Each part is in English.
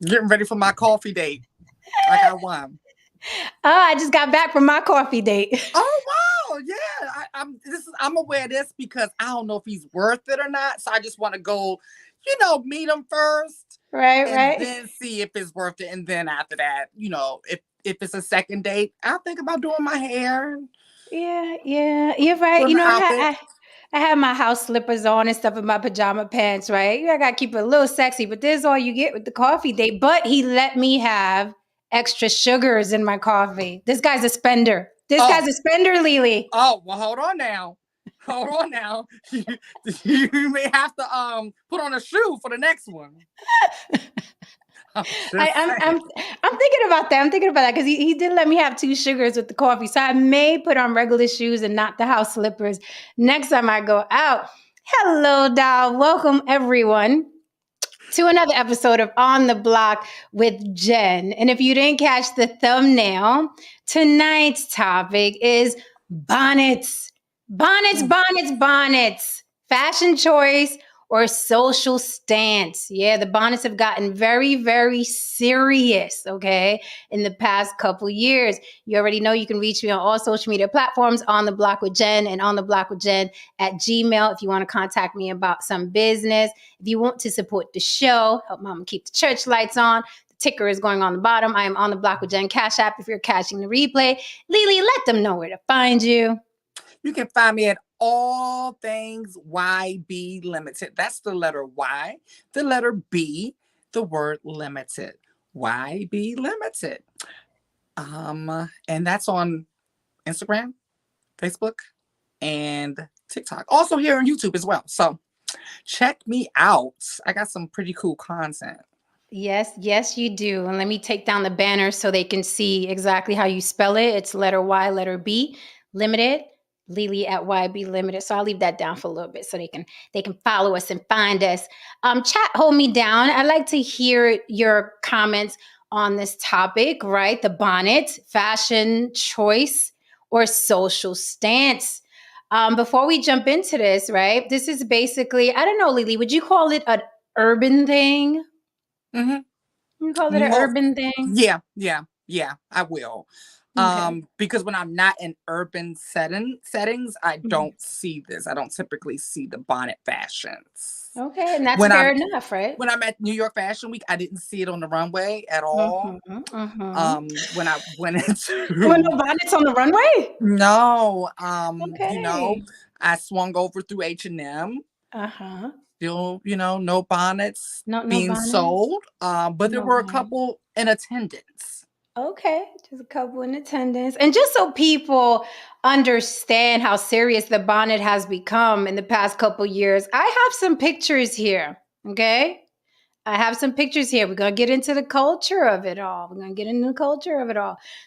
Getting ready for my coffee date. I got one. Oh, I just got back from my coffee date. Oh wow, yeah. I'm aware of this because I don't know if he's worth it or not. So I just want to go, meet him first and Right. then see if it's worth it. And then after that, if it's a second date, I'll think about doing my hair, Yeah, you're right. putting the outfit. I had my house slippers on and stuff in my pajama pants, right? I gotta keep it a little sexy, but this is all you get with the coffee date. But he let me have extra sugars in my coffee. This guy's a spender. This Oh, guy's a spender, Lily. oh, well, hold on now. Hold on now. You may have to put on a shoe for the next one. I'm I, just I'm saying. I'm I'm thinking about that. I'm thinking about that because he did let me have 2 sugars with the coffee. So I may put on regular shoes and not the house slippers next time I go out. Hello, doll. Welcome everyone to another episode of On the Block with Jen. And if you didn't catch the thumbnail, tonight's topic is bonnets. Bonnets. Fashion choice or social stance. Yeah, the bonnets have gotten very, very serious, okay, in the past couple years. You already know you can reach me on all social media platforms, On the Block with Jen and On the Block with Jen at Gmail if you want to contact me about some business. If you want to support the show, help mama keep the church lights on. The ticker is going on the bottom. I am On the Block with Jen Cash App if you're catching the replay. Lily, let them know where to find you. You can find me at all things YB Limited. That's the letter Y, the letter B, the word limited. YB Limited. And that's on Instagram, Facebook, and TikTok. Also here on YouTube as well. So check me out. I got some pretty cool content. Yes, you do. And let me take down the banner so they can see exactly how you spell it. It's letter Y, letter B, limited. Lily at YB Limited. So I'll leave that down for a little bit so they can follow us and find us. Chat, hold me down. I'd like to hear your comments on this topic, right? The bonnet, fashion choice, or social stance. Before we jump into this, right? This is basically, I don't know, Lily, would you call it an urban thing? Mm-hmm. You call it an urban thing? Yeah, I will. Okay. Because when I'm not in urban settings, I don't see this. I don't typically see the bonnet fashions. Okay, and that's fair enough, right? When I'm at New York Fashion Week, I didn't see it on the runway at all. When I went into when the bonnets on the runway? No. Okay. I swung over through H&M. Still, no bonnets being bonnets. sold. But there were a couple in attendance. Okay, just a couple in attendance. And just so people understand how serious the bonnet has become in the past couple years, I have some pictures here, okay? I have some pictures here. We're going to get into the culture of it all.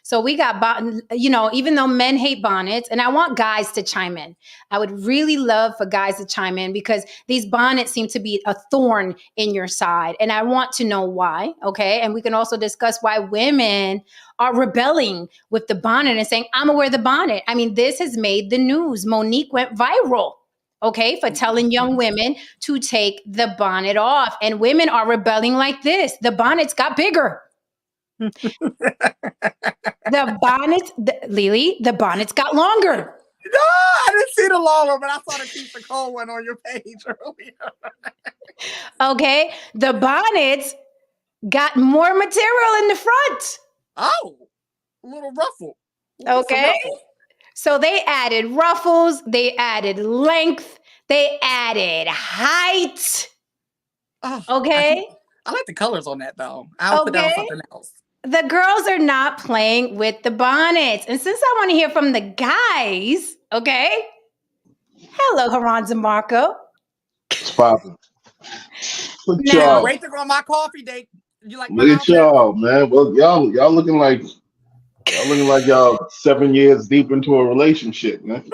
So we got, even though men hate bonnets, and I want guys to chime in. I would really love for guys to chime in because these bonnets seem to be a thorn in your side. And I want to know why, okay? And we can also discuss why women are rebelling with the bonnet and saying, I'm going to wear the bonnet. I mean, this has made the news. Monique went viral. Okay, for telling young women to take the bonnet off. And women are rebelling like this. The bonnets got bigger. Lily, the bonnets got longer. No, I didn't see the longer, but I saw the Keisha Cole one on your page earlier. Okay, the bonnets got more material in the front. Oh, a little ruffle. Okay. So they added ruffles, they added length, they added height. Oh, okay. I like the colors on that though. I'll put down something else. The girls are not playing with the bonnets. And since I want to hear from the guys, okay? Hello, Haranza Marco. It's popping. Look at y'all. Wait to go on my coffee date. You like Look at y'all, man. Well, y'all looking like y'all 7 years deep into a relationship, man.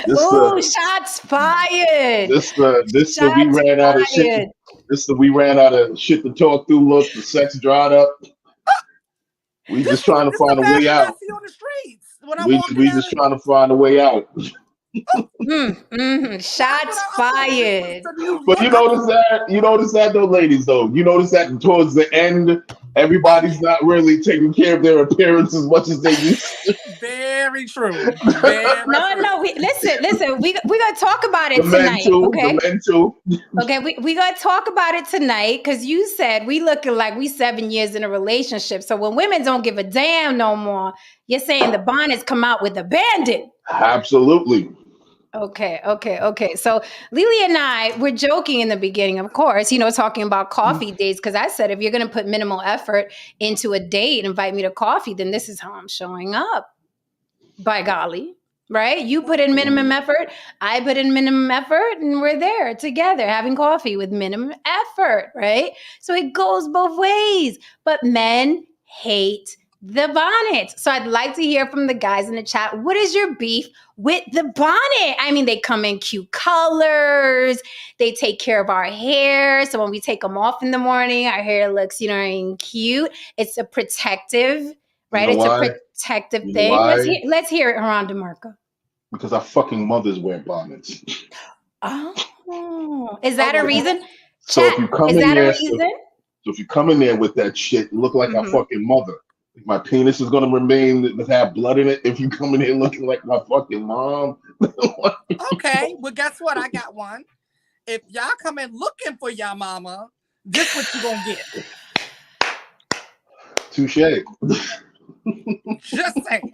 Shots fired. We ran out of shit. We ran out of shit to talk through. Look, the sex dried up. We just trying to find a way out. We just trying to find a way out. Shots fired. So you But look up. you notice that though, ladies, though. You notice that towards the end, Oh everybody's yeah, not really taking care of their appearance as much as they used to. very true. Very No, true. no. Listen. We gonna talk about The it men tonight, too, the okay? men too. Okay, we gonna talk about it tonight because you said we looking like we 7 years in a relationship. So when women don't give a damn no more, you're saying the bonnets come out with abandon. Absolutely. Okay. So Lily and I were joking in the beginning, of course, talking about coffee dates because I said if you're going to put minimal effort into a date, invite me to coffee, then this is how I'm showing up. By golly, right? You put in minimum effort, I put in minimum effort, and we're there together having coffee with minimum effort, right? So it goes both ways. But men hate the bonnet. So I'd like to hear from the guys in the chat. What is your beef with the bonnet? I mean, they come in cute colors. They take care of our hair. So when we take them off in the morning, our hair looks, cute. It's a protective, You right? know It's a why? protective You know thing. Let's why? hear let's hear it, Haran DeMarco. Because our fucking mothers wear bonnets. Oh, is Oh that a well, reason? So if Chat, you come is in that a there, reason? so if you come in there with that shit, you look like our Mm-hmm. fucking mother. My penis is gonna remain to have blood in it if you come in here looking like my fucking mom. okay. Well, guess what? I got one. If y'all come in looking for y'all mama, this what you gonna get. Touche. Just saying.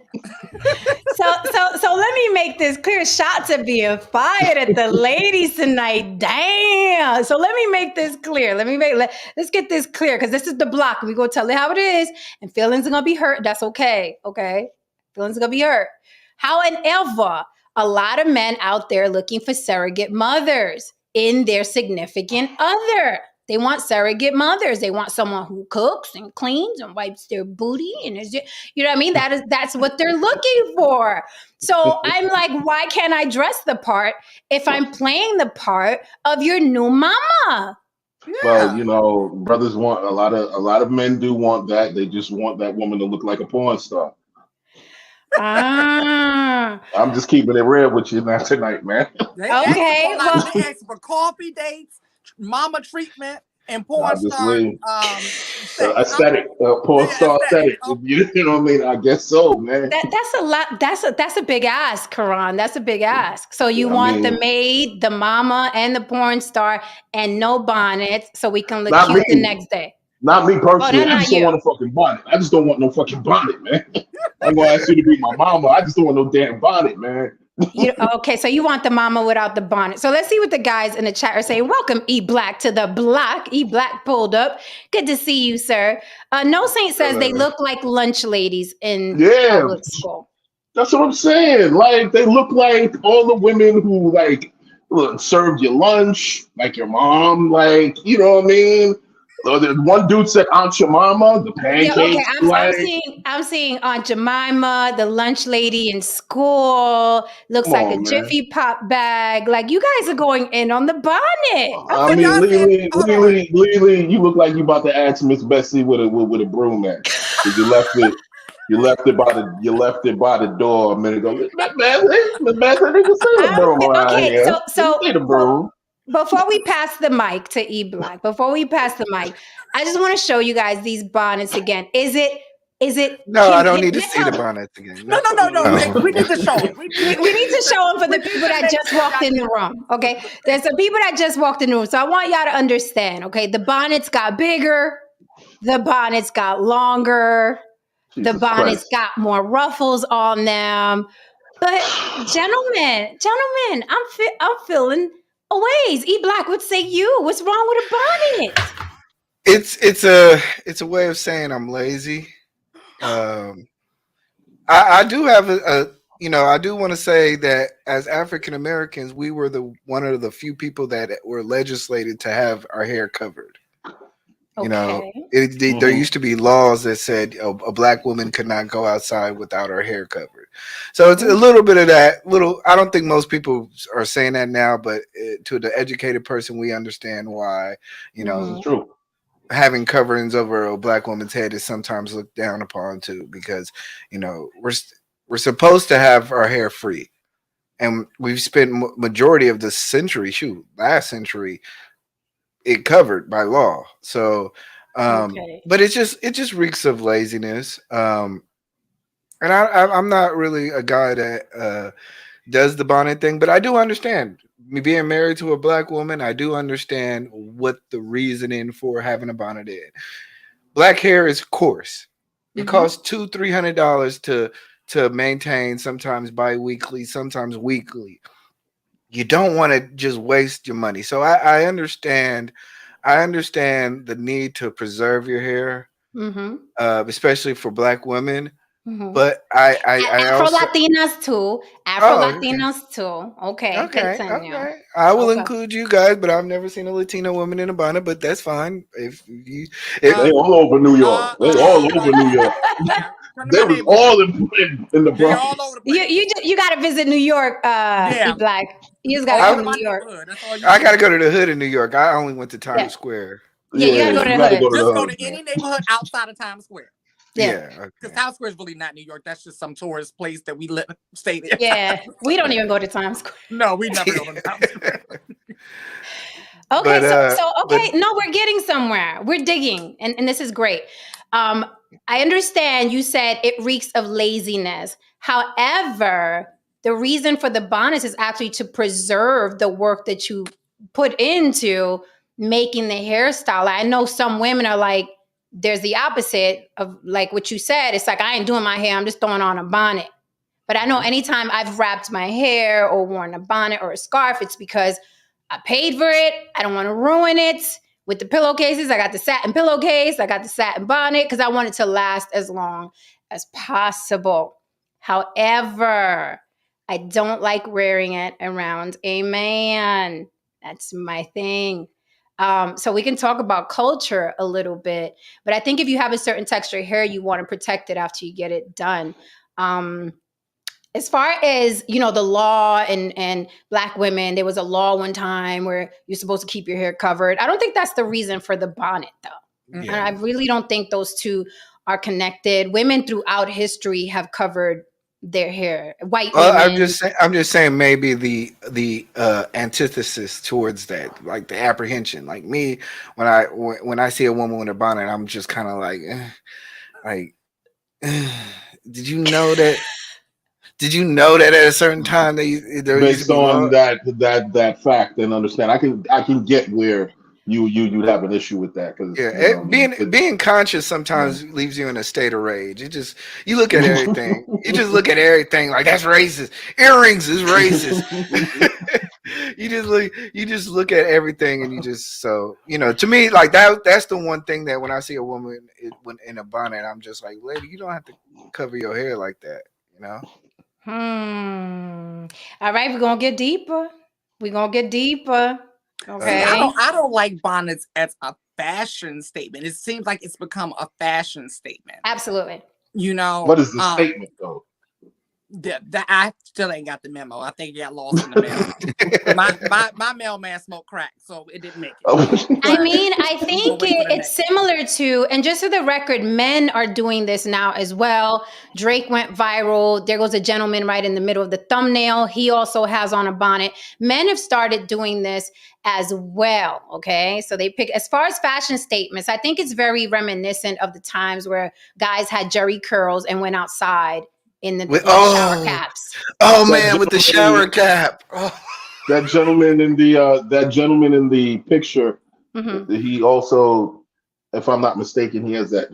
So let me make this clear. Shots are being fired at the ladies tonight. Damn. So let me make this clear. Let's get this clear because this is the block. We gonna tell it how it is, and feelings are gonna be hurt. That's okay. Okay, feelings are gonna be hurt. However, a lot of men out there looking for surrogate mothers in their significant other. They want surrogate mothers. They want someone who cooks and cleans and wipes their booty and is, you know what I mean? That's what they're looking for. So I'm like, why can't I dress the part if I'm playing the part of your new mama? Well, Yeah. brothers want a lot of men do want that. They just want that woman to look like a porn star. Ah, I'm just keeping it real with you now tonight, man. They asking for okay. a lot. Well, They asking for coffee dates, mama treatment, and porn star Obviously, sex. aesthetic, porn Yeah, star aesthetic. aesthetic. You know what I mean? I guess so, man. that's a lot. That's a big ask, Karan. That's a big ask. So you I want the mean, maid, the mama, and the porn star, and no bonnet, so we can look not cute the me. next day. Not me Oh, personally. no, I not just don't you. want a fucking bonnet. I just don't want no fucking bonnet, man. I ain't gonna ask you to be my mama. I just don't want no damn bonnet, man. Okay, so you want the mama without the bonnet. So let's see what the guys in the chat are saying. Welcome, E Black, to the block. E Black pulled up. Good to see you, sir. No Saint says they look like lunch ladies in Yeah, public school. that's what I'm saying. Like they look like all the women who served you lunch, like your mom. Like you know what I mean. The one dude said Aunt your mama, the Yeah, okay. pancakes. Like, I'm seeing Aunt Jemima, the lunch lady in school. Looks come like a on, man. Jiffy Pop bag. Like you guys are going in on the bonnet. I So mean, y'all said, hold on. Lily, you look like you about to ask Miss Bessie with a broom at because you left it by the door a minute ago. Miss Bessie, they can see the broom around Okay, here. so They can so see the broom. before we pass the mic to E Black, I just want to show you guys these bonnets again. Is it No, I can don't need to let's see the help. bonnets again. No, No, no, no, no. no. We need to show them. We need to show them for We the need people to that make just sure walked y'all in get the room. Okay. There's some people that just walked in the room. So I want y'all to understand. Okay. The bonnets got bigger, the bonnets got longer, the Jesus bonnets Christ. got more ruffles on them. But gentlemen, I'm feeling a ways. E Black, what say you? What's wrong with a bonnet? It's a way of saying I'm lazy. Um, I do have I do want to say that as African Americans, we were the one of the few people that were legislated to have our hair covered. You know, Okay. there used to be laws that said a black woman could not go outside without her hair covered. So it's a little bit of that. I don't think most people are saying that now, but to the educated person, we understand why. You This is know, true. having coverings over a black woman's head is sometimes looked down upon too, because we're supposed to have our hair free. and we've spent majority of the century, last century, it covered by law. So, Okay. but it just reeks of laziness. And I'm not really a guy that does the bonnet thing, but I do understand me being married to a black woman. I do understand what the reasoning for having a bonnet is. Black hair is coarse. It Mm-hmm. costs $200-300 to maintain, sometimes bi-weekly, sometimes weekly. You don't want to just waste your money. So I understand. I understand the need to preserve your hair, Mm-hmm. especially for black women. Mm-hmm. But I Afro also Latinas too. Afro oh okay. Latinas too. Okay, Okay, continue. okay. I will Okay. include you guys, but I've never seen a Latino woman in a bonnet. But that's fine. They Uh, all over New York. They all over New York. yeah. Come to They my was neighborhood. all in the They all over Bronx. the You place. you got to visit New York, E Yeah. Black. You just got to All come to to my New York. neighborhood. That's all you I need got to to do. go to the hood in New York. I only went to Yeah, Times Square. yeah. You got to Yeah, go to you the got to hood. go to the Just go hood, to man. any neighborhood outside of Times Square. Yeah, Yeah. Because Okay. Times Square is really not New York. That's just some tourist place that we live, stayed in. yeah. We don't Yeah. even go to Times Square. No, we never go to Times Square. Okay, but so but okay, no, we're getting somewhere. We're digging, and this is great. Um, I understand you said it reeks of laziness. However, the reason for the bonus is actually to preserve the work that you put into making the hairstyle. I know some women are like, there's the opposite of like what you said. It's like, I ain't doing my hair, I'm just throwing on a bonnet. But I know anytime I've wrapped my hair or worn a bonnet or a scarf, it's because I paid for it. I don't want to ruin it. With the pillowcases, I got the satin pillowcase, I got the satin bonnet because I want it to last as long as possible. However, I don't like wearing it around a man. That's my thing. So we can talk about culture a little bit, but I think if you have a certain texture hair, you want to protect it after you get it done. Um, as far as the law and black women, there was a law one time where you're supposed to keep your hair covered. I don't think that's the reason for the bonnet though, and yeah. I really don't think those two are connected. Women throughout history have covered their hair. White Well, women. I'm just saying maybe the antithesis towards that, like the apprehension. Like me, when I see a woman with a bonnet, I'm just kind of like, like, did you know that? Did you know that at a certain time there used to Based be law? on that fact and understand, I can get where you'd have an issue with that because Yeah, you know what I mean. being conscious Yeah. sometimes leaves you in a state of rage. You look at everything. You just look at everything like that's racist. Earrings is racist. You just look at everything and you just to me like that's the one thing that when I see a woman when in a bonnet, I'm just like, lady, you don't have to cover your hair like that. You know. All right, we're gonna get deeper. We're gonna get deeper. See, Okay. I don't like bonnets as a fashion statement. It seems like it's become a fashion statement. Absolutely. You know, What is the statement though? I still ain't got the memo. I think it got lost in the mail. My mailman smoked crack, so it didn't make it. I But mean, I we gonna think wait for the it's next. similar to, and just for the record, men are doing this now as well. Drake went viral. There goes a gentleman right in the middle of the thumbnail. He also has on a bonnet. Men have started doing this as well. Okay. So they pick, as far as fashion statements, I think it's very reminiscent of the times where guys had jerry curls and went outside in the shower caps. Oh That man, with the shower gentleman, cap. Oh. that gentleman in the picture, Mm-hmm. he also, if I'm not mistaken, he has that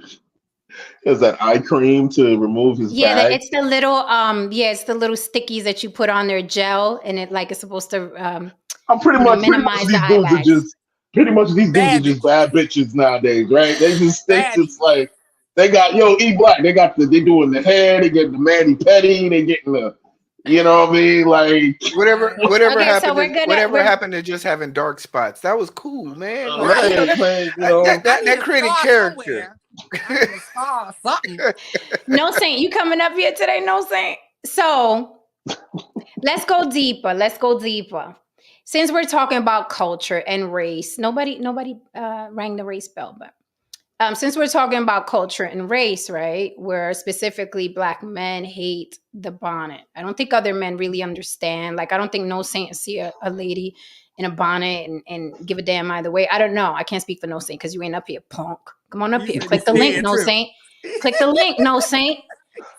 eye cream to remove his Yeah, bag. it's the little it's the little stickies that you put on their gel, and it like is supposed to I'm pretty much minimize the these eye dudes are bags. just pretty much these dudes are Bad just bitches. bad bitches nowadays, right? They Baddies. just like they got E Black, they doing the hair, they get the mani petty, they getting the you know what I mean? Like Okay, so whatever we're happened to just having dark spots? That was cool, man. Like Right. man, you know. I need that a created star character. somewhere. I need a star something. No Saint. You coming up here today, No Saint? So let's go deeper. Let's go deeper. Since we're talking about culture and race, nobody rang the race bell, but since we're talking about culture and race, right? Where specifically Black men hate the bonnet. I don't think other men really understand. Like, I don't think No Saint see a lady in a bonnet and give a damn either way. I don't know. I can't speak for No Saint because you ain't up here, punk. Come on up You here. said he Click the link, scared No too. Saint. Click the link, No Saint.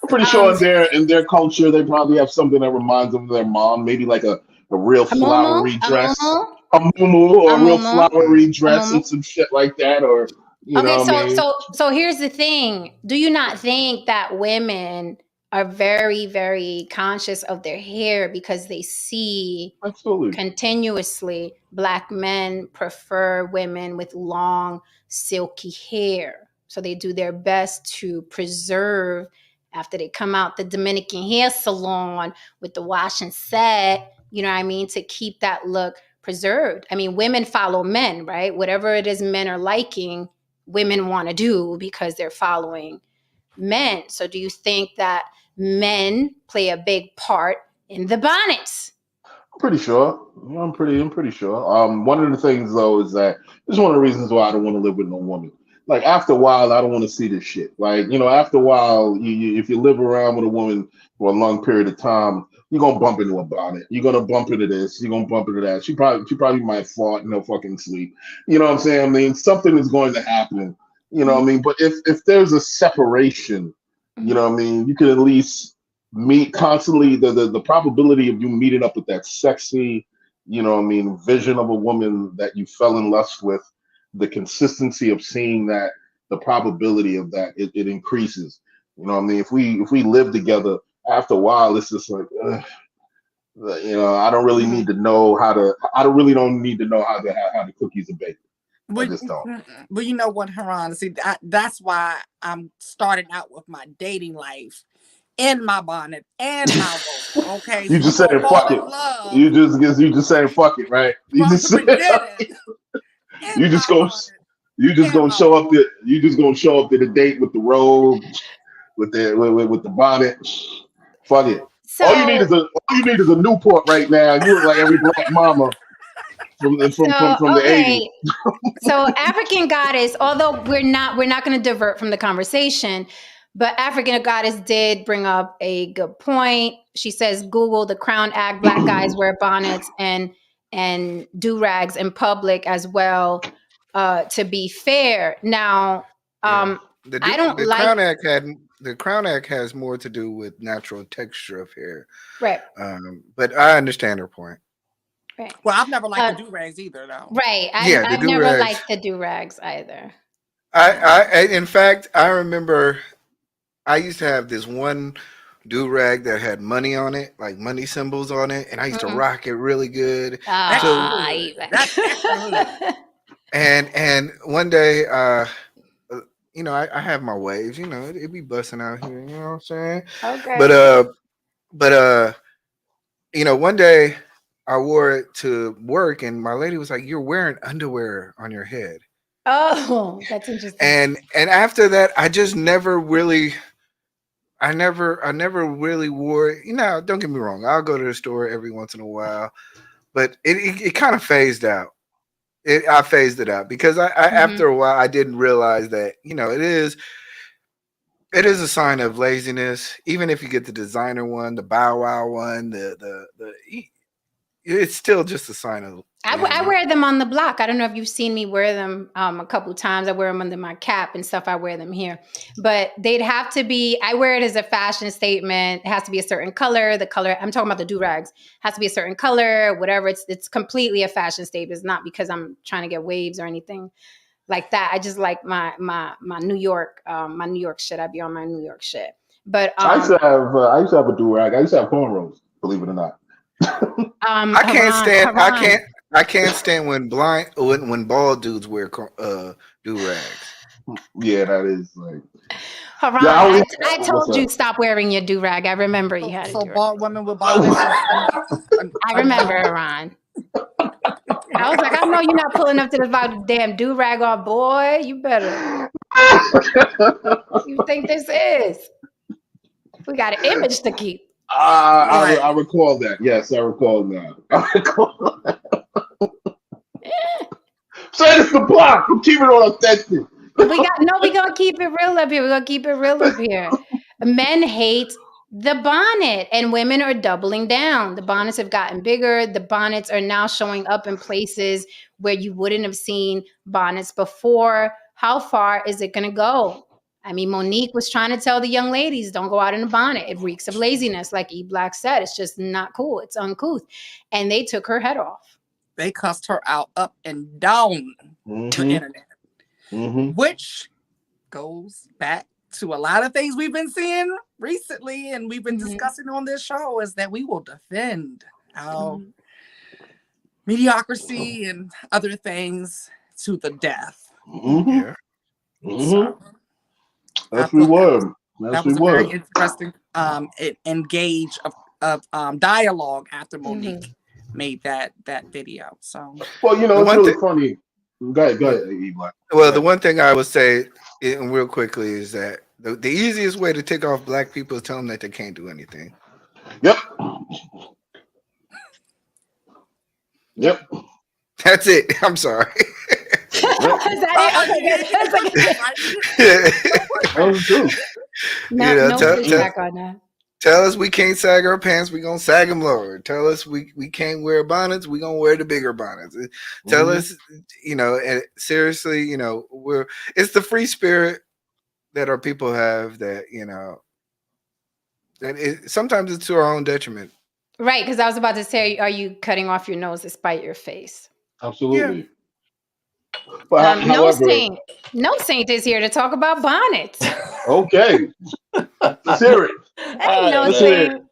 I'm pretty sure Um, in their culture they probably have something that reminds them of their mom, maybe like a real a mumu, flowery a dress, mumu, a muumuu, a or a real mumu, flowery a dress mumu. and some shit like that, or you Okay, know what I so mean? so here's the thing. Do you not think that women are very, very conscious of their hair because they see Absolutely. continuously Black men prefer women with long, silky hair? So they do their best to preserve after they come out the Dominican hair salon with the wash and set, you know what I mean, to keep that look preserved. I mean, women follow men, right? Whatever it is men are liking, women want to do because they're following men. So do you think that men play a big part in the bonnets? Pretty sure. Yeah, I'm pretty sure. One of the things though is that this is one of the reasons why I don't want to live with no woman. Like after a while, I don't want to see this shit. Like after a while, if you live around with a woman for a long period of time, you're gonna bump into a bonnet. You're gonna bump into this. You're gonna bump into that. She probably might fart in her fucking sleep. You know what I'm saying? I mean, something is going to happen. You know what I mean? But if there's a separation, you Mhm. know what I mean, you could at least meet constantly the probability of you meeting up with that sexy, vision of a woman that you fell in lust with, the consistency of seeing that, the probability of that, it increases. You know what I mean? If we live together, after a while, it's just like, I don't really Mhm. need to know how to. I don't really don't need to know how the cookies are baked. I But, just don't. but you know what, Haran? See, that's why I'm starting out with my dating life in my bonnet and my robe. Okay, You so you're just gonna saying fuck fall it. in love You just saying fuck it, right? You from the just beginning You in just my go. bonnet You just and gonna my show up. robe. You just gonna show up to the date with the robe, with the bonnet. Fuck it. So, All you need is a Newport right now. You look like every black mama from the '80s. okay. So African goddess, although we're not going to divert from the conversation, but African goddess did bring up a good point. She says Google the Crown Act, black guys wear bonnets and do-rags in public as well. To be fair. Now, Yeah. um, I don't like The Crown Act has more to do with natural texture of hair. right, But I understand her point. right. Well, I've never liked Uh, the do rags either, though. right. Yeah, the I've do never rags. liked the do-rags either. In fact, I remember I used to have this one do rag that had money on it, like money symbols on it, and I used to Mhm. rock it really good. Extra So, Ah, hood. That's extra hood. and one day, I have my waves. It be busting out here. You know what I'm saying? But okay. uh, but one day I wore it to work, and my lady was like, "You're wearing underwear on your head." Oh, that's interesting. And after that, I just never really I never really wore it. Don't get me wrong. I'll go to the store every once in a while, but it kind of phased out. I phased it out because I Mhm. after a while I didn't realize that it is a sign of laziness. Even if you get the designer one, the Bow Wow one, it's still just a sign of I laziness. wear them on the block. I don't know if you've seen me wear them a couple times. I wear them under my cap and stuff. I wear them here, but they'd have to be. I wear it as a fashion statement. It has to be a certain color. The color I'm talking about the do rags has to be a certain color. Whatever. It's completely a fashion statement. It's not because I'm trying to get waves or anything like that. I just like my New York shit. I be on my New York shit. But I used to have a do rag. I used to have cornrows. Believe it or not. I can't stand. I Haran. can't. I can't stand when bald dudes wear do rags. Yeah, that is like. Yeah, Haran, I always. I What's told you up? stop wearing your do rag. I remember you had a So do rag. bald women with bonnets is I a remember no. Haran. I was like, I know you're not pulling up to this about damn do rag on, boy. You better. You think this is? We got an image to keep. Right. I recall that. Yes, I recall that. I recall. Eh, Say it's the block. I'm keeping it on authentic. we gonna keep it real up here. We're gonna keep it real up here. Men hate the bonnet and women are doubling down. The bonnets have gotten bigger. The bonnets are now showing up in places where you wouldn't have seen bonnets before. How far is it gonna go? I mean, Monique was trying to tell the young ladies, don't go out in a bonnet. It reeks of laziness, like E Black said. It's just not cool. It's uncouth. And they took her head off. They cussed her out up and down the internet, which goes back to a lot of things we've been seeing recently and we've been discussing on this show, is that we will defend our mediocrity and other things to the death. Yeah. So, Yes, we were. That was a very interesting engage of dialogue after Monique made that video. So, well, you know, it's really funny. Go ahead, E Black. Well, the one thing I would say, and real quickly, is that the easiest way to tick off black people is tell them that they can't do anything. Yep. Yep. That's it. I'm sorry. Is that it? That's true. No pushback on that. Tell us we can't sag our pants, we're gonna sag them lower. Tell us we can't wear bonnets, we're gonna wear the bigger bonnets. Tell us, you know, and seriously, you know, it's the free spirit that our people have that, you know, that sometimes it's to our own detriment. Right, because I was about to say, are you cutting off your nose to spite your face? Absolutely. Yeah. But no saint is here to talk about bonnets. Okay. Let's hear it. Hey, no saint.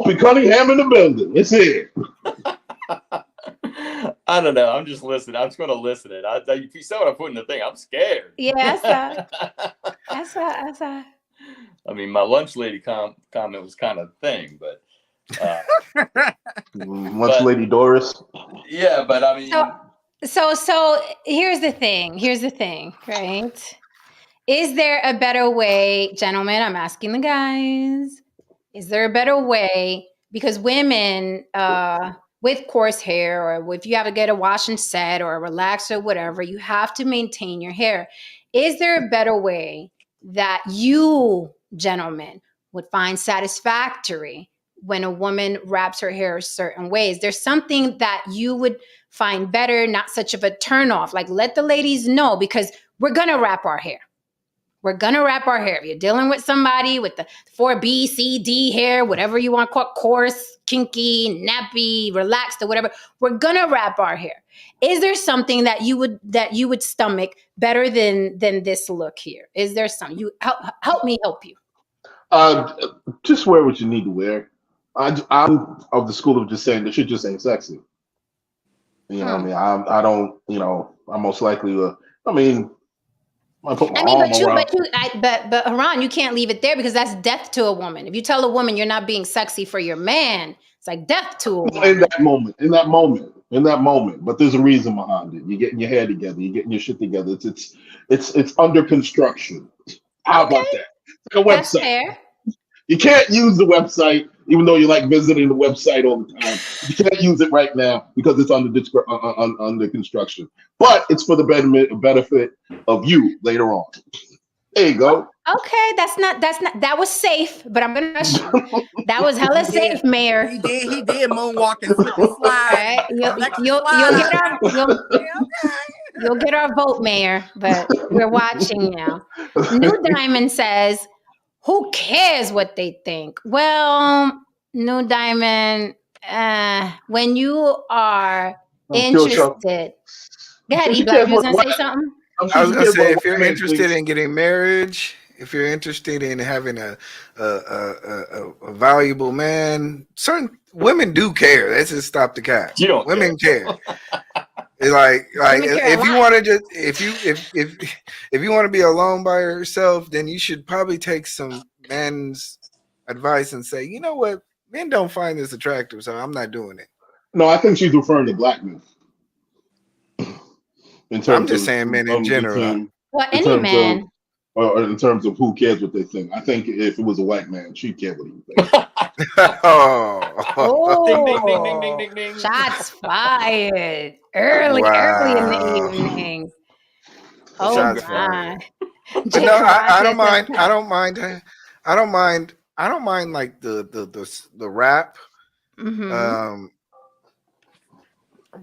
Be Cunningham in the building. Let's hear it. I don't know. I'm just listening. I'm just going to listen. If you saw what I put in the thing, I'm scared. Yeah, I saw. I mean, my lunch lady comment was kind of a thing, but lunch lady Doris. Yeah, but I mean, so here's the thing, right? Is there a better way, gentlemen? I'm asking the guys. Is there a better way? Because women with coarse hair, or if you have to get a wash and set or a relaxer, whatever, you have to maintain your hair. Is there a better way that you, gentlemen, would find satisfactory when a woman wraps her hair a certain way? Is there something that you would find better, not such of a turnoff? Like, let the ladies know, because we're going to wrap our hair. We're going to wrap our hair. If you're dealing with somebody with the 4B, C, D hair, whatever you want to call it, coarse, kinky, nappy, relaxed, or whatever, we're going to wrap our hair. Is there something that you would stomach better than this look here? Is there something? You help me help you. Just wear what you need to wear. I'm of the school of just saying the shit just ain't sexy. You know what I mean? I don't, you know, I'm most likely but Haran, you can't leave it there, because that's death to a woman. If you tell a woman you're not being sexy for your man, it's like death to a woman. In that moment. But there's a reason behind it. You're getting your hair together. You're getting your shit together. It's under construction. How about that? It's like a website. That's fair. You can't use the website, even though you like visiting the website all the time. You can't use it right now because it's under construction. But it's for the benefit of you later on. There you go. Okay, that was safe, but I'm gonna rush you. That was hella safe, Mayor. He did moonwalk and slip and slide. You'll get our vote, Mayor, but we're watching now. New Diamond says, who cares what they think? Well, New Diamond, when you are interested. Go ahead, Eva. You was going to say something? I was going to say, if you're interested in getting marriage, if you're interested in having a valuable man, certain women do care. Let's just stop the cap. Women care. Like if you want to just if you want to be alone by yourself, then you should probably take some men's advice and say, you know what, men don't find this attractive, so I'm not doing it. No, I think she's referring to black men. I'm just saying men in general. Well, any man. Or in terms of who cares what they think. I think if it was a white man, she'd care what he thinks. Oh, ding, ding. Shots fired early in the evening. Oh Shots my. fired. But Jay no, I Karate don't says mind. I don't mind. I don't mind. I don't mind like the rap. mm-hmm. Um,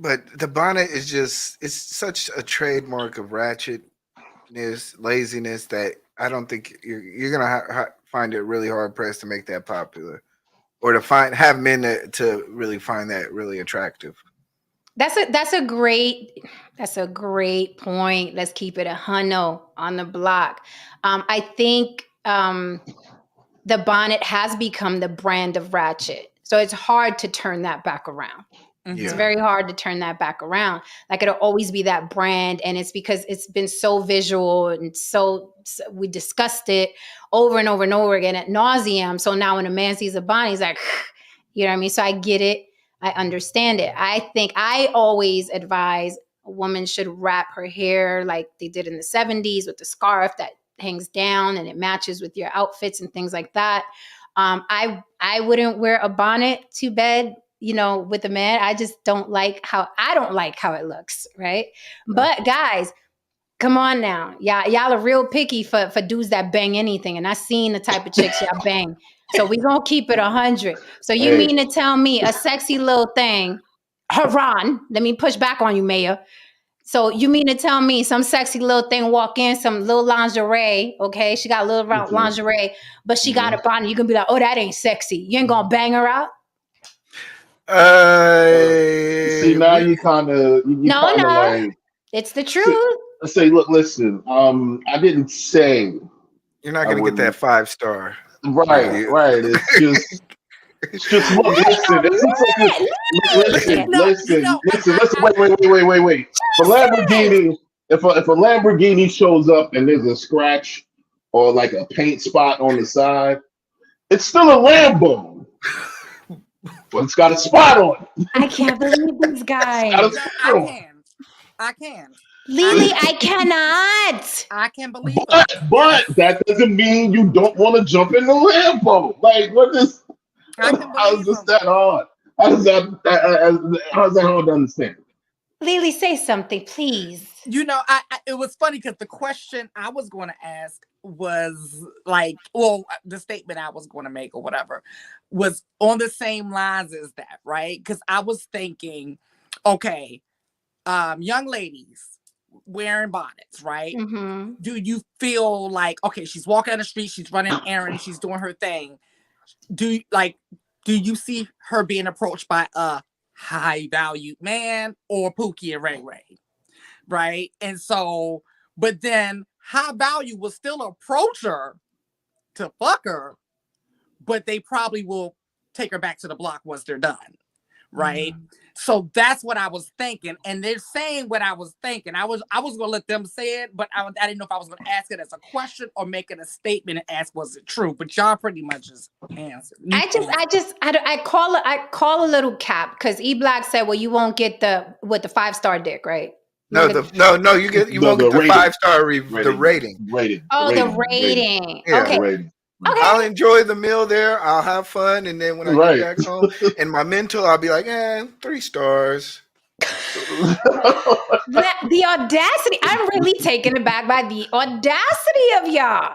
but the bonnet is just it's such a trademark of ratchetness, laziness that I don't think you're gonna find it really hard pressed to make that popular or to have men to really find that really attractive. That's a great point. Let's keep it a hundo on the block. I think the bonnet has become the brand of ratchet, so it's hard to turn that back around. It's Yeah. very hard to turn that back around. Like it'll always be that brand, and it's because it's been so visual and so we discussed it over and over and over again at nauseum. So now when a man sees a bonnet, he's like, you know what I mean? So I get it. I understand it. I think I always advise a woman should wrap her hair like they did in the 70s with the scarf that hangs down and it matches with your outfits and things like that. I wouldn't wear a bonnet to bed, with a man. I just don't like how it looks, right? But guys, come on now. Y'all are real picky for dudes that bang anything. And I seen the type of chicks y'all bang. So we gonna keep it 100. So you Hey, mean to tell me a sexy little thing, Haran, let me push back on you, Mayor. So you mean to tell me some sexy little thing walk in, some little lingerie, okay? She got a little mhm, lingerie, but she got mhm. a bonnet. You gonna be like, oh, that ain't sexy. You ain't gonna bang her out? See, now We you No, kind of no. like It's the say, truth. say, look, listen. I didn't say you're not I gonna get that wouldn't. 5-star Right, review. right. It's just look, Wait listen. a It looks like this. minute. Listen, Lily. No, listen, and listen, listen. Wait. If a Listen. Lamborghini, if a Lamborghini shows up and there's a scratch or like a paint spot on the side, it's still a Lambo, but it's got a spot on it. I can't believe these It's got a guys. no, spot on I can, Lily, I cannot. I can it. believe it. But Yes, that doesn't mean you don't want to jump in the Lambo. Like, what is? I can How's believe this him. that hard? How's that? How's that hard to understand? Lily, say something, please. It was funny because the question I was going to ask was like, well, the statement I was going to make or whatever was on the same lines as that, right? Because I was thinking, okay, young ladies wearing bonnets, right? Mm-hmm. Do you feel like, okay, she's walking down the street, she's running errands, she's doing her thing. Do you see her being approached by a high valued man or Pookie and Ray Ray? Right. And so, but then high value will still approach her to fuck her, but they probably will take her back to the block once they're done. Right. Mm. So that's what I was thinking. And they're saying what I was thinking. I was gonna let them say it, but I didn't know if I was gonna ask it as a question or make it a statement and ask was it true. But y'all pretty much just answered. You I call a little cap because E Black said, well, you won't get the 5-star dick, right? You No, won't get no, you won't The get the rating, 5-star the rating, rating. oh, the rating, rating. Yeah. the Okay. rating. I'll Okay. enjoy the meal there. I'll have fun, and then when I get Right. back home, and my mental, I'll be like, 3 stars. The audacity. I'm really taken aback by the audacity of y'all.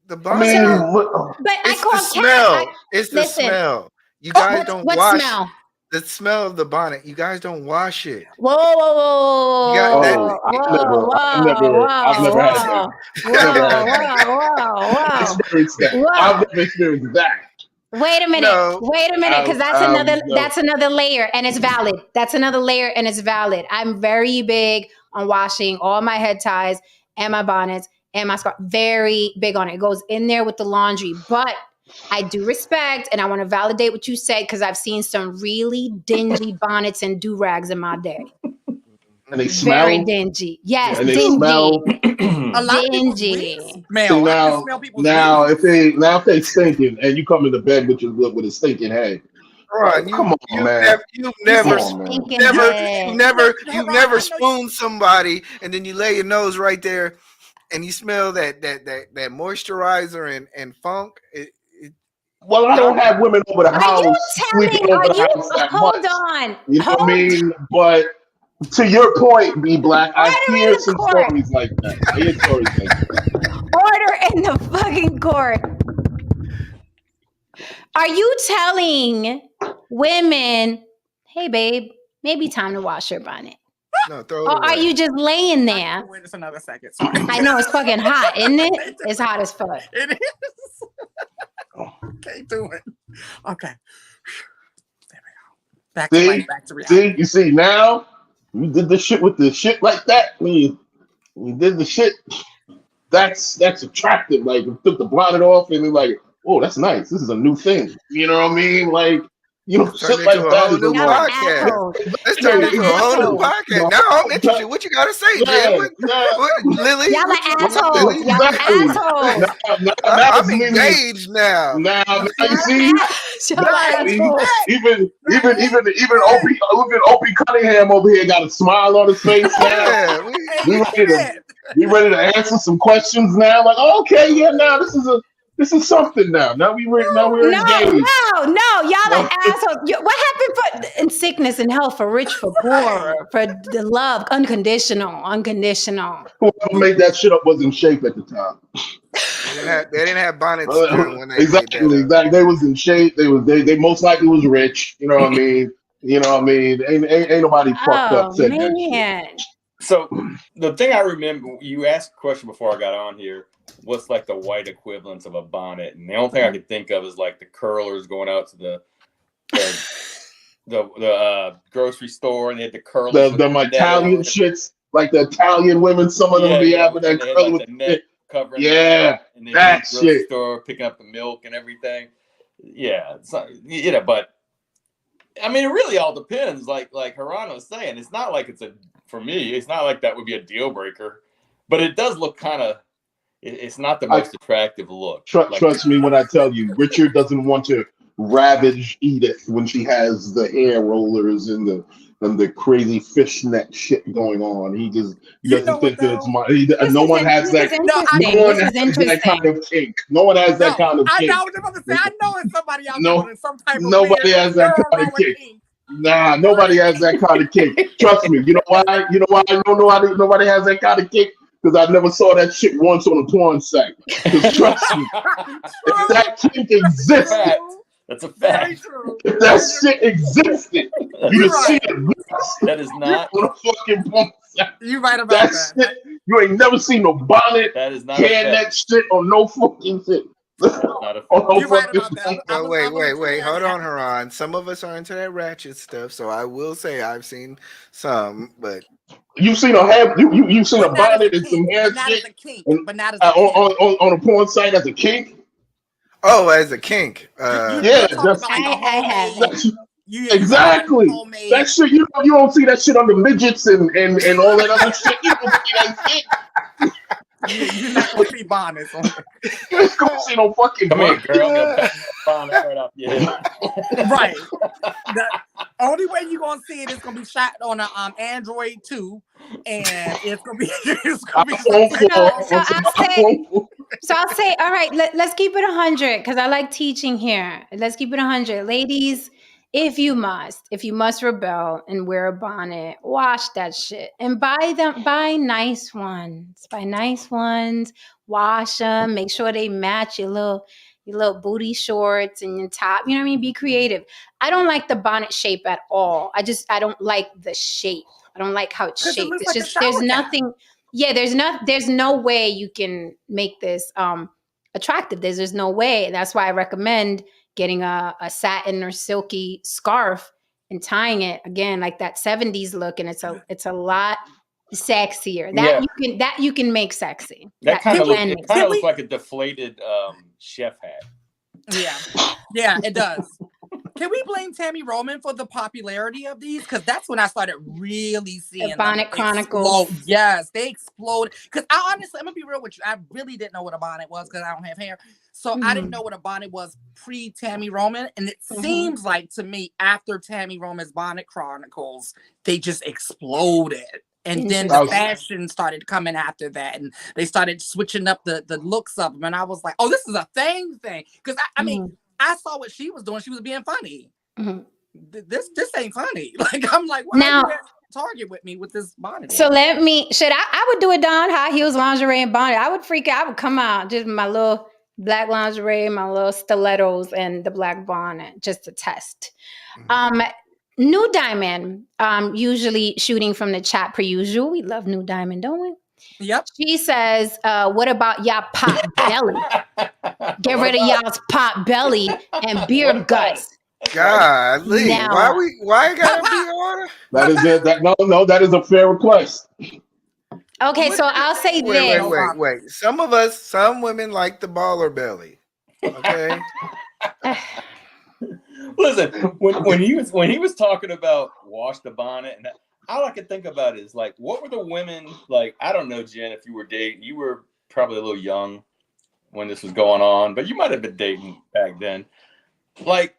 The I So, mean, bonnet, but I it's the call cat. smell. It's the Listen. smell. You Oh, guys don't what wash smell? the smell of the bonnet. You guys don't wash it. Whoa, whoa, You got that. oh, whoa, whoa, whoa, I've never had that. whoa, Never whoa, had that. whoa, Never whoa, experienced that. I've whoa. never experienced that. Wait a minute. No, Wait a minute, because that's I've another never. that's another layer, and it's valid. That's another layer, and it's valid. I'm very big on washing all my head ties and my bonnets and my scarf. Very big on it. It goes in there with the laundry, but I do respect, and I want to validate what you said because I've seen some really dingy bonnets and do rags in my day. And they Very smell. dingy. Yes, And they dingy, smell. a lot of people's wigs dingy. See smell. I can now, smell people's now if wigs. they stinking and you come into bed with a stinking head, Ron, come on, man. you've You Come said never, on, man. stinking You, head. you've Haran, never I know you. spooned somebody, and then you lay your nose right there, and you smell that moisturizer and funk. Well, I Y'all, don't have women over the Are you house sleeping telling? over Are the you? house that Hold much. on. You know what I Hold. mean? But to your point, B Black, I Order in hear the some court. stories like that. I hear stories like that. Order in the fucking court. Are you telling women, hey, babe, maybe time to wash your bonnet? No, throw it Or are away. you just laying I need to there? wait just another second. Sorry. I know it's fucking hot, isn't it? It's hot as fuck. It is. Can't do it. Okay. There we go. Back to life, back to reality. You see now, you did the shit with the shit like that. When you did the shit, that's attractive. Like you took the bonnet off and then like, oh, that's nice. This is a new thing. You know what I mean? Like, you know, Turn shit like into a that whole is new Y'all are podcast. assholes. Let's turn Y'all into are a whole new assholes. podcast. Now I'm interested. What you gotta say, Jen? What, Lily? Y'all What are you- what, assholes. Lily? Y'all are Exactly. assholes. Now I'm it's meaning engaged now. now Y'all you are see. Y'all are assholes. Even Opie Cunningham over here got a smile on his face now. Yeah, We ready to answer some questions now. Like, okay, yeah, now this is something now. Now we're engaged. No, y'all are assholes. What happened in sickness and health, for rich, for poor, for the love, unconditional. Whoever made that shit up was in shape at the time. they didn't have bonnets then when they made Exactly. that. They was in shape. They most likely was rich. You know what I mean? Ain't nobody fucked up Oh said that shit. man. So the thing I remember, you asked a question before I got on here. What's like the white equivalence of a bonnet? And the only thing I could think of is like the curlers going out to the grocery store, and they had the curlers. The Italian shits, like the Italian women. Some of them be having that they had color. like the net covering. Yeah, and they that the grocery shit. store picking up the milk and everything. Yeah, it's not, but I mean, it really all depends. Like Haran was saying, it's not like for me, it's not like that would be a deal breaker, but it does look kind of. It's not the most attractive look. Trust me when I tell you, Richard doesn't want to ravage Edith when she has the hair rollers and the crazy fishnet shit going on. He doesn't think that it's my. No one has that. No one has that kind of kink. No one has that kind of kink. I know what I'm about to say. I know it's somebody out No, there with some type of nobody has that kind of kink. Nah, nobody has that kind of kink. Trust me. You know why? I know nobody has that kind of kink. Because I never saw that shit once on a porn site. Because trust me, if that kink existed, that's a fact. If that shit existed, you'd see it once. That is not on a fucking porn site. You're right about that. Shit, you ain't never seen no bonnet, that is not that shit on no fucking shit. That's not a fact. You're right about that. Well, wait. Hold on, Haran. Some of us are into that ratchet stuff, so I will say I've seen some, but you've seen you've seen a bonnet and some hair shit, but not as a kink. On a porn site as a kink. Oh, as a kink. Yeah, I haven't. Exactly. That shit you don't see that shit on the midgets and all that other shit. You don't see that shit. You're not gonna see bonnets on it. You ain't gonna see no fucking Come here, girl. I'm gonna pack my bonnet right off your head. Right. The only way you're gonna see it is gonna be shot on an Android 2, and it's gonna be. So I'll say, all right, let's keep it 100 because I like teaching here. Let's keep it 100, ladies. If you must rebel and wear a bonnet, wash that shit and buy nice ones. Buy nice ones, wash them, make sure they match your little booty shorts and your top. You know what I mean? Be creative. I don't like the bonnet shape at all. I don't like the shape. I don't like how it's shaped. It's like just there's nothing. Yeah, there's no way you can make this attractive. There's no way. That's why I recommend getting a satin or silky scarf and tying it again like that 70s look, and it's a lot sexier. That you can make sexy. That kind of looks like a deflated chef hat. Yeah, it does. Can we blame Tammy Roman for the popularity of these? Because that's when I started really seeing the Bonnet Chronicles. Yes, they exploded. Because I honestly, I'm gonna be real with you. I really didn't know what a bonnet was because I don't have hair. So I didn't know what a bonnet was pre Tammy Roman. And it seems like to me, after Tammy Roman's Bonnet Chronicles, they just exploded. And then the fashion started coming after that, and they started switching up the looks of them. And I was like, "Oh, this is a thing." Because I mean, I saw what she was doing. She was being funny. This ain't funny. Like I'm like, now Target with me with this bonnet. So I would do it, Don, high heels, lingerie, and bonnet. I would freak out. I would come out just my little black lingerie, my little stilettos, and the black bonnet just to test. New Diamond, usually shooting from the chat per usual. We love New Diamond, don't we? Yep. She says, what about y'all pot belly? Get rid of y'all's pot belly and beer guts. Golly, Now- why it gotta be order? That is it. No, that is a fair request. Okay, so I'll say this. Wait. Some women like the baller belly. Okay. Listen, when he was talking about wash the bonnet, and all I could think about is like, what were the women like? I don't know, Jen, if you were dating, you were probably a little young when this was going on, but you might have been dating back then. Like,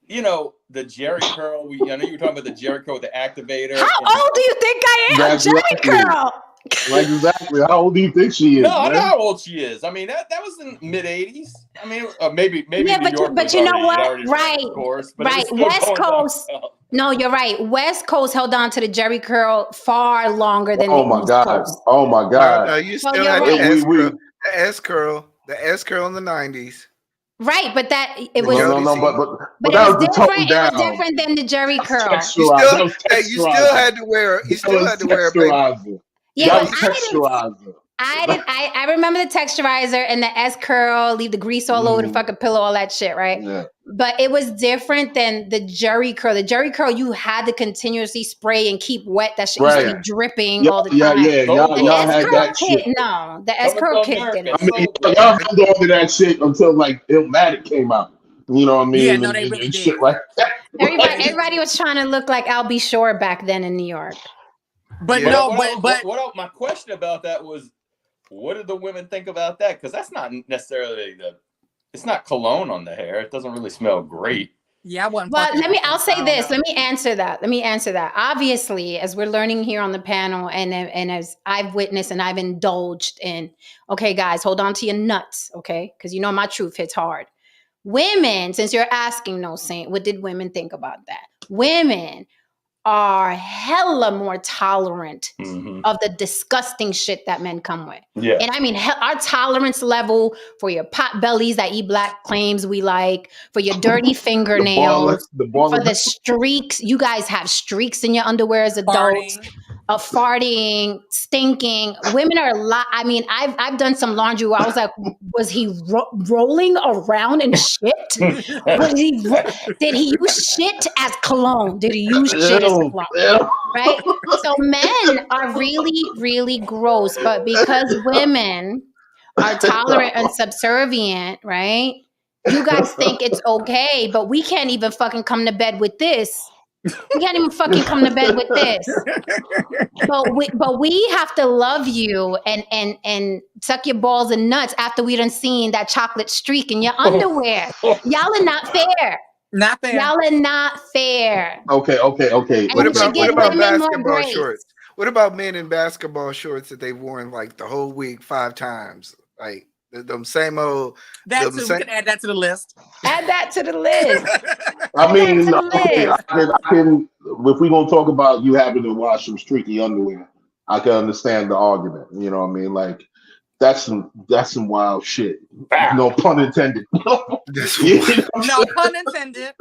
you know, the Jerry curl. I know you were talking about the Jerry curl with the activator. How old do you think I am? That's Jerry exactly. curl. Like exactly. How old do you think she is? No, I know man? how old she is. I mean, that was in mid '80s. I mean, maybe. Yeah, New York but was you know already- what? it already ran Right, its course, but it was right. still West going Coast. downhill. No, you're right. West Coast held on to the Jerry curl far longer than Oh the my East god. Coast. Oh my god. No, you So still you're had right. the S curl in the 90s. Right, but it No, was but it that was was the different. tone It down. was different than the Jerry curl. That was You still had to wear a baby. texturizer. Yeah, That but was I didn't. texturizer. I remember the texturizer and the S curl, leave the grease all over the fucking pillow, all that shit, right? Yeah. But it was different than the Jerry curl. The Jerry curl, you had to continuously spray and keep wet. That shit used to be dripping all the time. Yeah. Y'all S had curl that shit. No, the S curl kicked in. I mean, y'all held on to that shit until like Illmatic came out. You know what I mean? Yeah, no, they really and did. shit like that. Everybody was trying to look like Al B. Shore back then in New York. But Yeah. no, what my question about that was, what did the women think about that? Because that's not necessarily it's not cologne on the hair. It doesn't really smell great. yeah, I wasn't. Well, I'll say this. know. Let me answer that. Obviously, as we're learning here on the panel and as I've witnessed and I've indulged in, okay, guys, hold on to your nuts, okay? Because you know my truth hits hard. Women, since you're asking, No Saint, what did women think about that? Women are hella more tolerant of the disgusting shit that men come with. Yeah. And I mean, our tolerance level for your pot bellies that eat black claims we like, for your dirty fingernails, for the streaks. You guys have streaks in your underwear as adults. Of farting, stinking. Women are a lot. I mean, I've done some laundry where I was like, was he rolling around in shit? Did he use shit as cologne? Did he use shit as cologne? Right? So men are really, really gross, but because women are tolerant and subservient, right? You guys think it's okay, but we can't even fucking come to bed with this. We can't even fucking come to bed with this. But we have to love you and suck your balls and nuts after we done seen that chocolate streak in your underwear. Y'all are not fair. Not fair. Y'all are not fair. Okay. And What you should about give women more basketball grace. shorts? What about men in basketball shorts that they've worn like the whole week 5 times? Like them same old. We can add that to the list. Add that to the list. I mean, okay, I can. If we're gonna talk about you having to wash some streaky underwear, I can understand the argument. You know what I mean? Like that's some wild shit. No pun intended. No pun intended.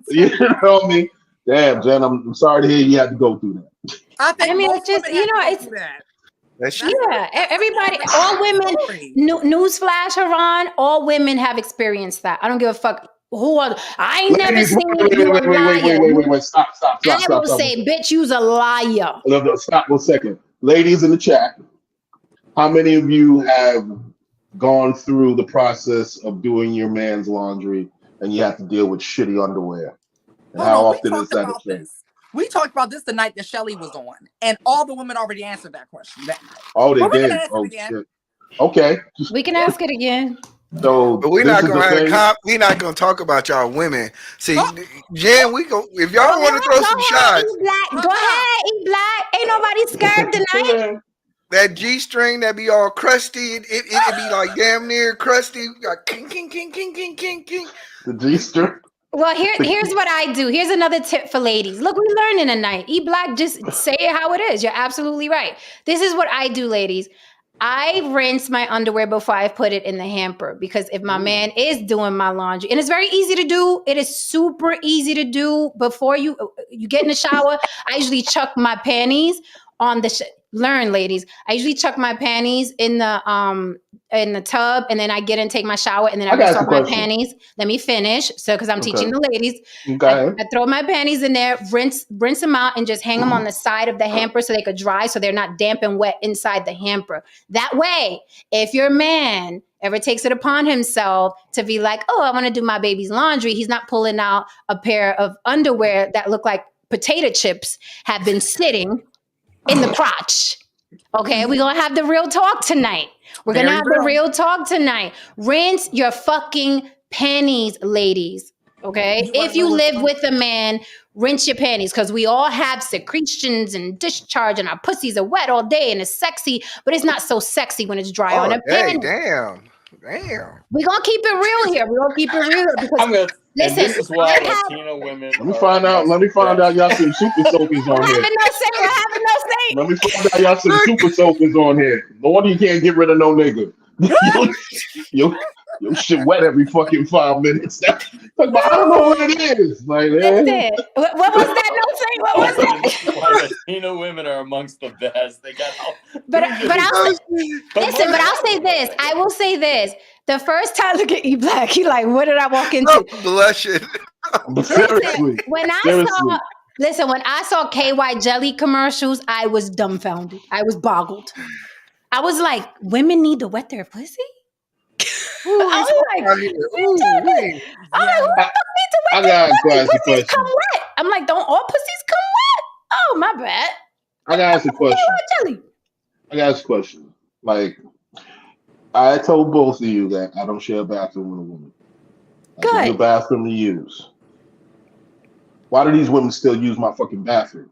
You know what I mean? Damn, Jen, I'm sorry to hear you had to go through that. I mean, it's just it's that. Everybody, all women. Newsflash, Haran, all women have experienced that. I don't give a fuck who are. I ain't never seen you a liar. Wait, stop. I will say, bitch, you's a liar. No, stop 1 second. Ladies in the chat, how many of you have gone through the process of doing your man's laundry and you have to deal with shitty underwear? And how often is that a thing? We talked about this the night that Shelly was on, and all the women already answered that question that night. Oh, they did. Oh, shit. Okay. We can ask it again. So, but we're not gonna we're not gonna talk about y'all women. See, Jen, we go if y'all want to throw some shots. Go ahead, eat black. Ain't nobody scared tonight. That G-string that be all crusty, it be like damn near crusty. Like king. The G-string. Well, here's what I do. Here's another tip for ladies. Look, we're learning tonight. E Black, just say it how it is. You're absolutely right. This is what I do, ladies. I rinse my underwear before I put it in the hamper because if my man is doing my laundry, and it's very easy to do, it is super easy to do. Before you get in the shower, I usually chuck my panties on the. Learn, ladies. I usually chuck my panties in the tub, and then I get and take my shower, and then I rinse off my panties. Let me finish, so because I'm teaching the ladies. I throw my panties in there, rinse them out, and just hang them on the side of the hamper so they could dry, so they're not damp and wet inside the hamper. That way, if your man ever takes it upon himself to be like, "Oh, I want to do my baby's laundry," he's not pulling out a pair of underwear that look like potato chips have been sitting in the crotch. Okay, we're gonna have the real talk tonight. Rinse your fucking panties, ladies. Okay, if you live with a man, rinse your panties because we all have secretions and discharge, and our pussies are wet all day, and it's sexy, but it's not so sexy when it's dry on a panty. Damn. We're gonna keep it real here. Because listen, this is why Latino women. Let me find out y'all some super soakers on here. We're having no say. Let me find out y'all some super soakers on here. No wonder you can't get rid of no nigga. Your shit wet every fucking 5 minutes. I don't know what it is. Like, listen, what was that? No say. What was that? Latino women are amongst the best. They got all. But I'll say this. I will say this. The first time, look at E Black. He like, what did I walk into? Blushing. Seriously. When I saw KY jelly commercials, I was dumbfounded. I was boggled. I was like, women need to wet their pussy? I got a question. Come wet. I'm like, don't all pussies come wet? Oh, my bad. I got to ask a question. Like, I told both of you that I don't share a bathroom with a woman. I give you a bathroom to use. Why do these women still use my fucking bathroom?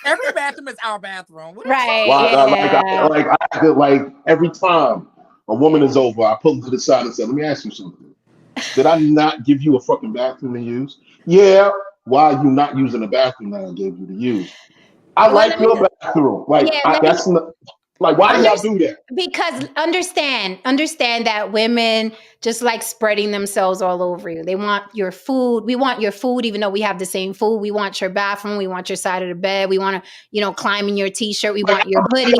Every bathroom is our bathroom. Right. Why, like every time a woman is over, I pull her to the side and say, let me ask you something. Did I not give you a fucking bathroom to use? Yeah. Why are you not using the bathroom that I gave you to use? I like your bathroom. Like, that's not... Like, why do y'all do that? Because understand that women just like spreading themselves all over you. They want your food. We want your food, even though we have the same food. We want your bathroom. We want your side of the bed. We want to, climb in your t-shirt. We want your hoodie.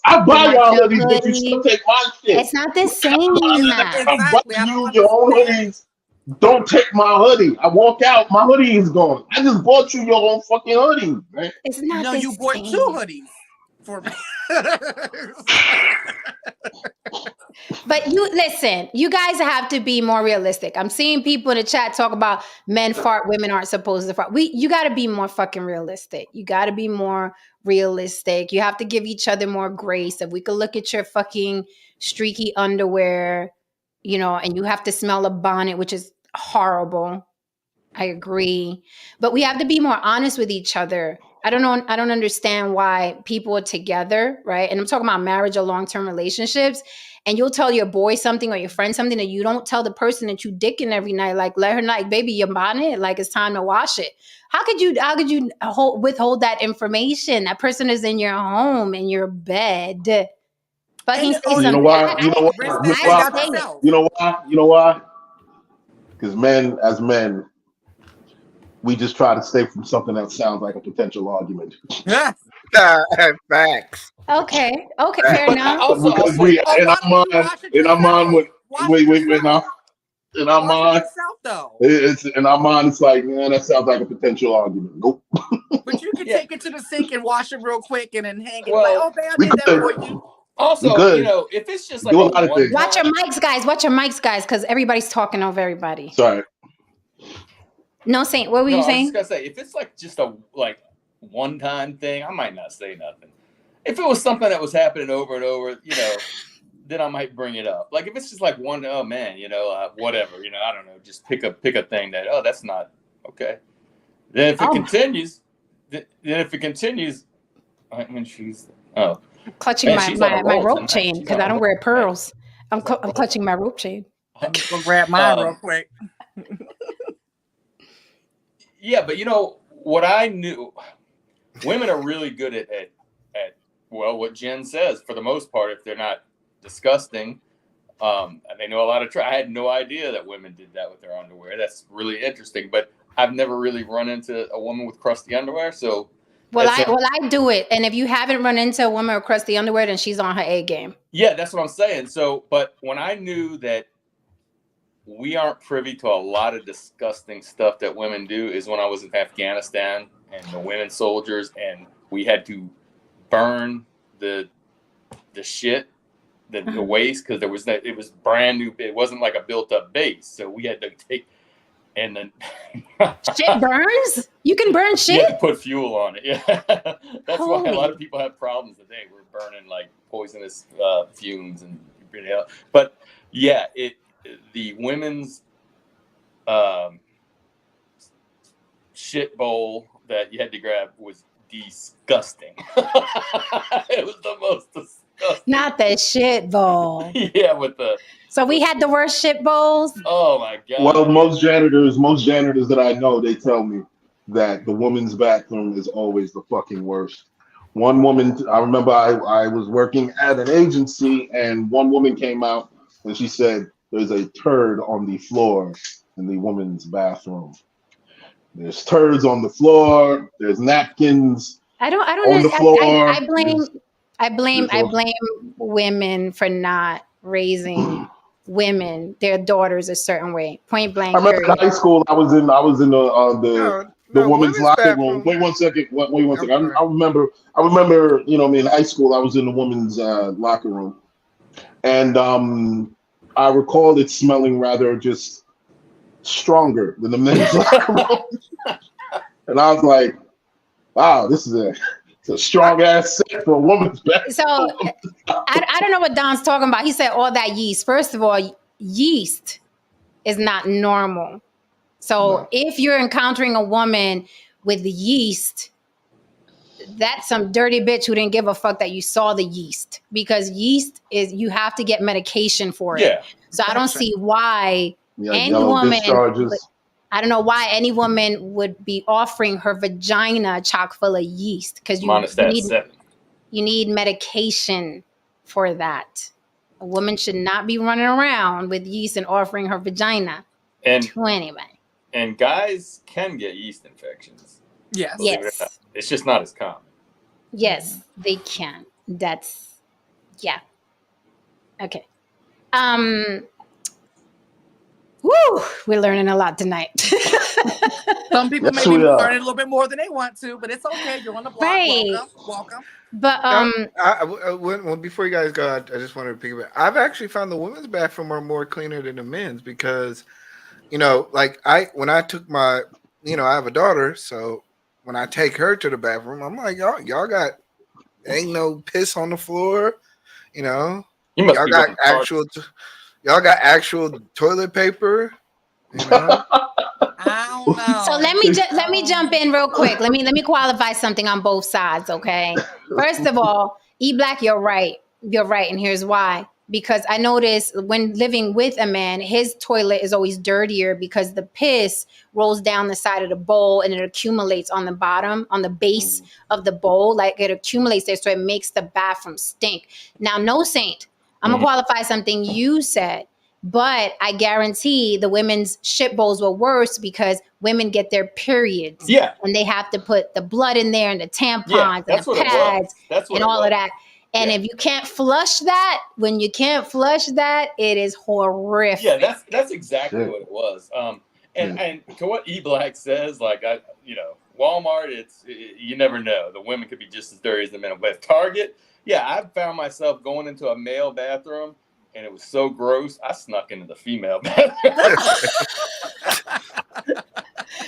I buy y'all hoodies, but you still take my shit. It's not the same. Exactly. Your own hoodies. Don't take my hoodie. I walk out, my hoodie is gone. I just bought you your own fucking hoodie, man. It's not the you same. bought 2 hoodies for me. But you guys have to be more realistic. I'm seeing people in the chat talk about men fart, women aren't supposed to fart. You got to be more fucking realistic. You got to be more realistic. You have to give each other more grace. If we could look at your fucking streaky underwear, and you have to smell a bonnet, which is horrible. I agree. But we have to be more honest with each other. I don't know. I don't understand why people are together, right? And I'm talking about marriage or long-term relationships. And you'll tell your boy something or your friend something that you don't tell the person that you dicking every night. Like, let her know, like, baby, your bonnet, like, it's time to wash it. How could you withhold that information? That person is in your home, in your bed. Fucking say something. You know why? Because as men, we just try to stay from something that sounds like a potential argument. Facts. Okay, fair enough. Because in our mind, it's like, man, that sounds like a potential argument. Nope. But you can take it to the sink and wash it real quick and then hang it. Well, I did that for you. Also, if it's just like watch your mics, guys, because everybody's talking over everybody. Sorry. No, Saint, what were you saying? I was just gonna say, if it's like just a one-time thing, I might not say nothing. If it was something that was happening over and over, then I might bring it up. Like if it's just like one, oh man, whatever, I don't know, just pick a thing that, oh, that's not okay. Then if it continues, when she's I'm clutching my rope chain because I don't wear pearls. I'm clutching my rope chain. I'm gonna grab mine real quick. Yeah, but you know what I knew, women are really good at well, what Jen says for the most part. If they're not disgusting, and they know a lot of. I had no idea that women did that with their underwear. That's really interesting. But I've never really run into a woman with crusty underwear. So, Well, I do it, and if you haven't run into a woman with crusty underwear, then she's on her A game. yeah, that's what I'm saying. So, but when I knew that we aren't privy to a lot of disgusting stuff that women do is when I was in Afghanistan and the women soldiers, and we had to burn the shit, the waste, because it was brand new. It wasn't like a built up base, so we had to take and then shit burns. You can burn shit. You have to put fuel on it. Yeah, that's why a lot of people have problems today. We're burning like poisonous fumes and everything else. But yeah, the women's shit bowl that you had to grab was disgusting. It was the most disgusting. Not the shit bowl. Yeah, with the. So we had the worst shit bowls. Oh my god. Well, most janitors that I know, they tell me that the woman's bathroom is always the fucking worst. One woman, I remember I was working at an agency, and one woman came out and she said, "There's a turd on the floor in the woman's bathroom. There's turds on the floor. There's napkins I don't on the floor." I blame women for not raising women, their daughters, a certain way. Point blank. I remember in high school, I was in the women's locker room. Wait one second. Wait one second. I remember. You know, in high school, I was in the women's locker room, and I recall it smelling rather just stronger than the men's locker room, and I was like, "Wow, this is a strong ass set for a woman's bathroom." So I don't know what Don's talking about. He said all that yeast. First of all, yeast is not normal. So if you're encountering a woman with yeast, that's some dirty bitch who didn't give a fuck that you saw the yeast, because yeast is, you have to get medication for it. Yeah. So I don't see why any woman, I don't know why any woman would be offering her vagina chock full of yeast, because you need medication for that. A woman should not be running around with yeast and offering her vagina to anybody. And guys can get yeast infections. Yes. Yes. It's just not as common. Yes, they can. That's, yeah. Okay. Woo, we're learning a lot tonight. Some people may be learning a little bit more than they want to, but it's okay. You're on the block. Right. Welcome. But before you guys go, I just wanted to pick up. I've actually found the women's bathroom are more cleaner than the men's, because, you know, like when I took my, you know, I have a daughter, so when I take her to the bathroom, I'm like, y'all got, ain't no piss on the floor, you know. Y'all got actual toilet paper, you know. I don't know. So let me jump in real quick. Let me qualify something on both sides, okay? First of all, E-Black, you're right. You're right, and here's why. Because I noticed when living with a man, his toilet is always dirtier because the piss rolls down the side of the bowl and it accumulates on the bottom, on the base of the bowl. Like, it accumulates there, so it makes the bathroom stink. Now, no saint, I'm going to qualify something you said, but I guarantee the women's shit bowls were worse because women get their periods. Yeah. And they have to put the blood in there and the tampons and the pads and all of that. And if you can't flush that, when you can't flush that, it is horrific. Yeah, that's exactly what it was. And to what E-Black says, like, Walmart, you never know. The women could be just as dirty as the men. But Target, yeah, I found myself going into a male bathroom, and it was so gross, I snuck into the female bathroom.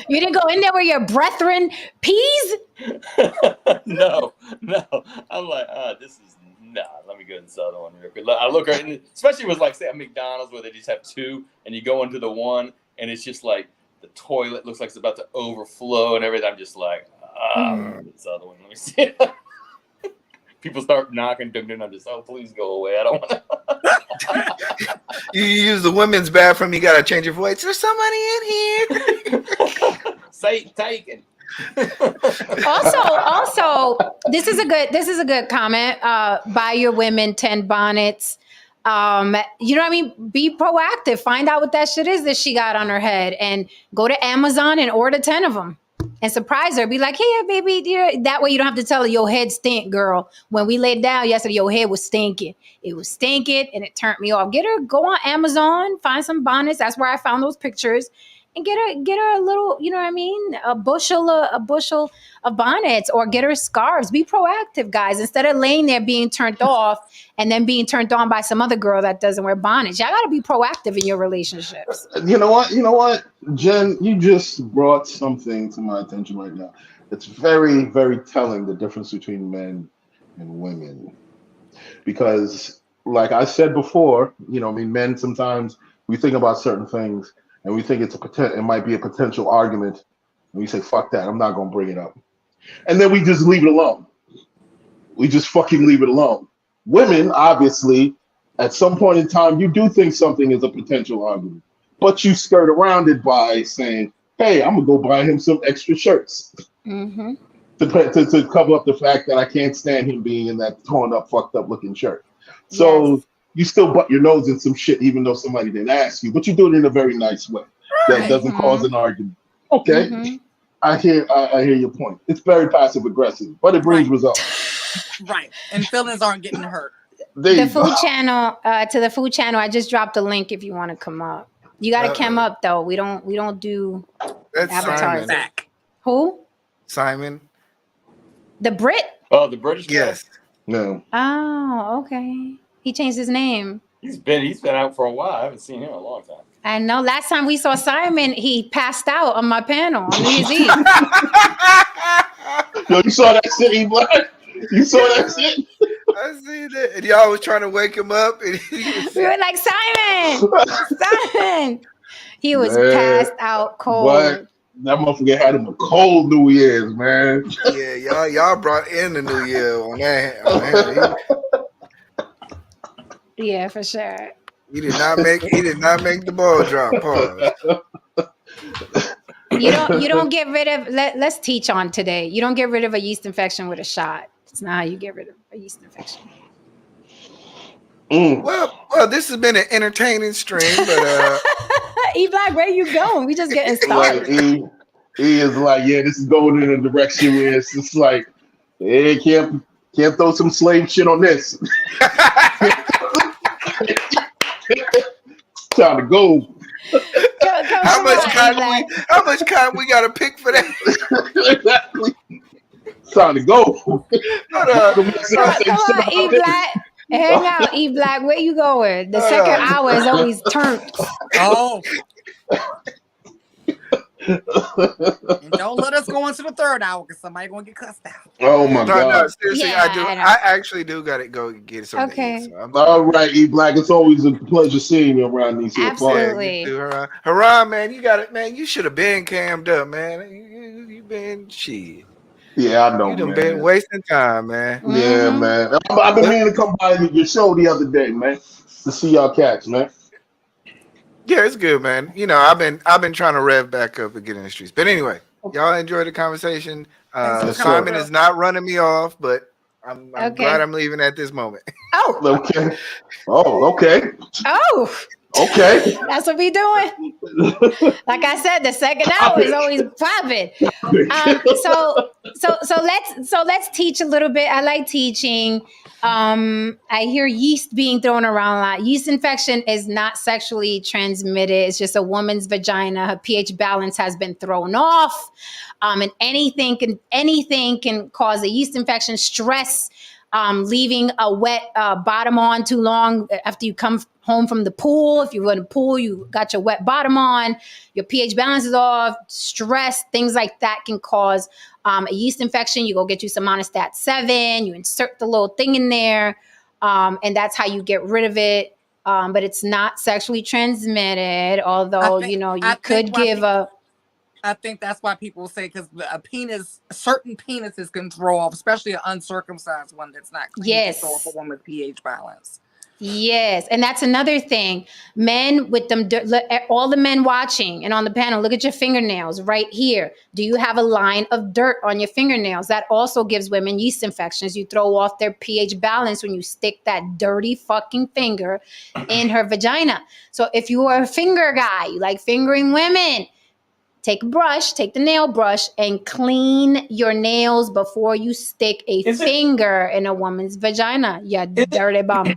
You didn't go in there with your brethren peas? No. I'm like, let me go to this other one real quick. I look right, and especially it was like, say, at McDonald's where they just have two, and you go into the one, and it's just like the toilet looks like it's about to overflow and everything. I'm just like, this other one, let me see. People start knocking, I'm just, please go away. I don't want to. You use the women's bathroom, you got to change your voice. There's somebody in here. Say taken. Also, this is a good comment. Buy your women 10 bonnets. You know what I mean? Be proactive. Find out what that shit is that she got on her head, and go to Amazon and order 10 of them. And surprise her. Be like, hey, baby. That way you don't have to tell her your head stink, girl. When we laid down yesterday, your head was stinking. It was stinking, and it turned me off. Go on Amazon, find some bonnets. That's where I found those pictures. And get her a little, you know what I mean? A bushel of bonnets, or get her scarves. Be proactive, guys. Instead of laying there being turned off and then being turned on by some other girl that doesn't wear bonnets. Y'all got to be proactive in your relationships. You know what? You know what, Jen? You just brought something to my attention right now. It's very, very telling, the difference between men and women. Because, like I said before, I mean, men sometimes we think about certain things and we think it might be a potential argument, and we say, "Fuck that! I'm not gonna bring it up," and then we just leave it alone. We just fucking leave it alone. Women, obviously, at some point in time, you do think something is a potential argument, but you skirt around it by saying, "Hey, I'm gonna go buy him some extra shirts Mm-hmm. to cover up the fact that I can't stand him being in that torn up, fucked up looking shirt." So Yes. you still butt your nose in some shit, even though somebody didn't ask you, but you do it in a very nice way that Right. doesn't cause an argument. Okay, Mm-hmm. I hear your point. It's very passive aggressive, but it brings Right. results. Right. And feelings aren't getting hurt. There The you go. food channel, to the food channel, I just dropped a link if you want to come up. You got to come Uh-oh. up though. We don't do That's avatars. Simon. Back. Who? Simon. The Brit? Oh, the British guy. Yes. No. Oh, okay. He changed his name. He's been out for a while. I haven't seen him in a long time. I know. Last time we saw Simon, he passed out on my panel on New Year's Eve. Yo, you saw that shit, E Black? You saw that shit? I see that. And y'all was trying to wake him up. And We were like, Simon. He was Man, passed out cold. what? That motherfucker had him a cold New Year's, man. yeah, y'all brought in the new year on that. Yeah, for sure. He did not make the ball drop. Pause. You don't get rid of. Let's teach on today. You don't get rid of a yeast infection with a shot. It's not how you get rid of a yeast infection. Well, this has been an entertaining stream, but E Black, where you going? We just getting Like started. he is like, yeah, this is going in a direction where it's just like, hey, can't throw some slave shit on this. Time to go. how much cotton we got to pick for that? Exactly. Time to go. Come on, E Black. Hang out, E Black. Where you going? The second hour is always turned. Oh. And don't let us go into the third hour because somebody gonna get cussed out. Oh my No, God. seriously, Yeah, I do. I know. I actually do got to go get something. Okay. To eat, All right, E Black. It's always a pleasure seeing you around these here parts. Absolutely. Haran, man, you got it, man. You should have been cammed up, man. You been shit. Yeah, I know, You done man. been wasting time, man. Yeah, Mhm. man. I've been meaning to come by your show the other day, man, to see y'all cats, man. Yeah, it's good, man. I've been trying to rev back up and get in the streets. But anyway, y'all enjoy the conversation. Thanks for Simon coming, is not running me off, but I'm Okay. glad I'm leaving at this moment. Oh, Okay. Oh, okay. Okay. that's what we doing. Like I said, the second hour is always popping. So let's teach a little bit. I like teaching. I hear yeast being thrown around a lot. Yeast infection is not sexually transmitted. It's just a woman's vagina. Her pH balance has been thrown off. And anything can cause a yeast infection. Stress, leaving a wet bottom on too long after you come home from the pool. If you're in a pool, you got your wet bottom on, your pH balance is off, stress, things like that can cause a yeast infection. You go get you some Monostat 7, you insert the little thing in there, and that's how you get rid of it. But it's not sexually transmitted, although, you could give a... I think that's why people say, because certain penises can throw off, especially an uncircumcised one that's not clean, can throw off a woman's pH balance. Yes, and that's another thing. Men with them, all the men watching and on the panel, look at your fingernails right here. Do you have a line of dirt on your fingernails? That also gives women yeast infections. You throw off their pH balance when you stick that dirty fucking finger in her vagina. So if you are a finger guy, you like fingering women, take a brush, take the nail brush, and clean your nails before you stick a Is it? finger in a woman's vagina. You Is it? dirty bum.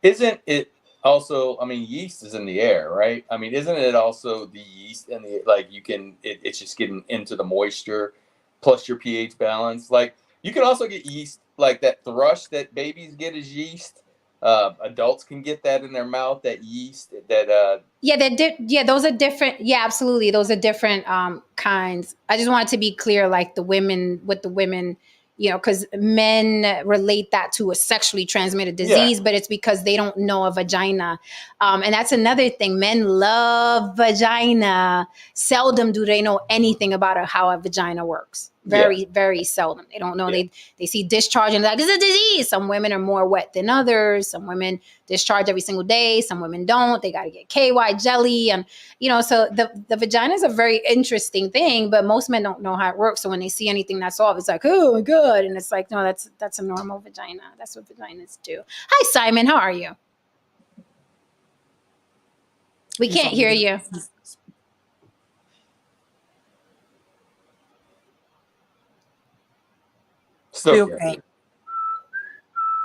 Isn't it also? I mean, yeast is in the air, right? I mean, isn't it also the yeast in the like you can? It's just getting into the moisture, plus your pH balance. Like you can also get yeast, like that thrush that babies get is yeast. Adults can get that in their mouth. That yeast. That Yeah, yeah, those are different. Yeah, absolutely. Those are different kinds. I just wanted to be clear, like the women with the women, because men relate that to a sexually transmitted Yeah. disease, but it's because they don't know a vagina. And that's another thing. Men love vagina. Seldom do they know anything about how a vagina works. Very, very seldom. They don't know. Yeah. They see discharge and they're like, it's a disease. Some women are more wet than others. Some women discharge every single day. Some women don't. They got to get KY jelly. And, so the vagina is a very interesting thing, but most men don't know how it works. So when they see anything that's off, it's like, oh, good. And it's like, no, that's a normal vagina. That's what vaginas do. Hi, Simon. How are you? We can't hear you. Still Still can't. can't.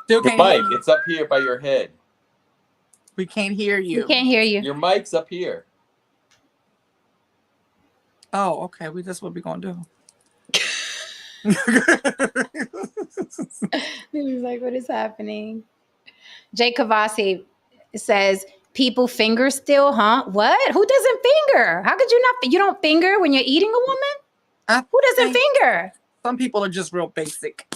Still Your can't hear mic, you. it's up here by your head. We can't hear We you. can't hear you. Your mic's up here. Oh, okay. That's what we're gonna do. He was like, what is happening? Jay Kavasi says, people finger still, huh? What? Who doesn't finger? How could you don't finger when you're eating a woman? Who doesn't finger? Some people are just real basic.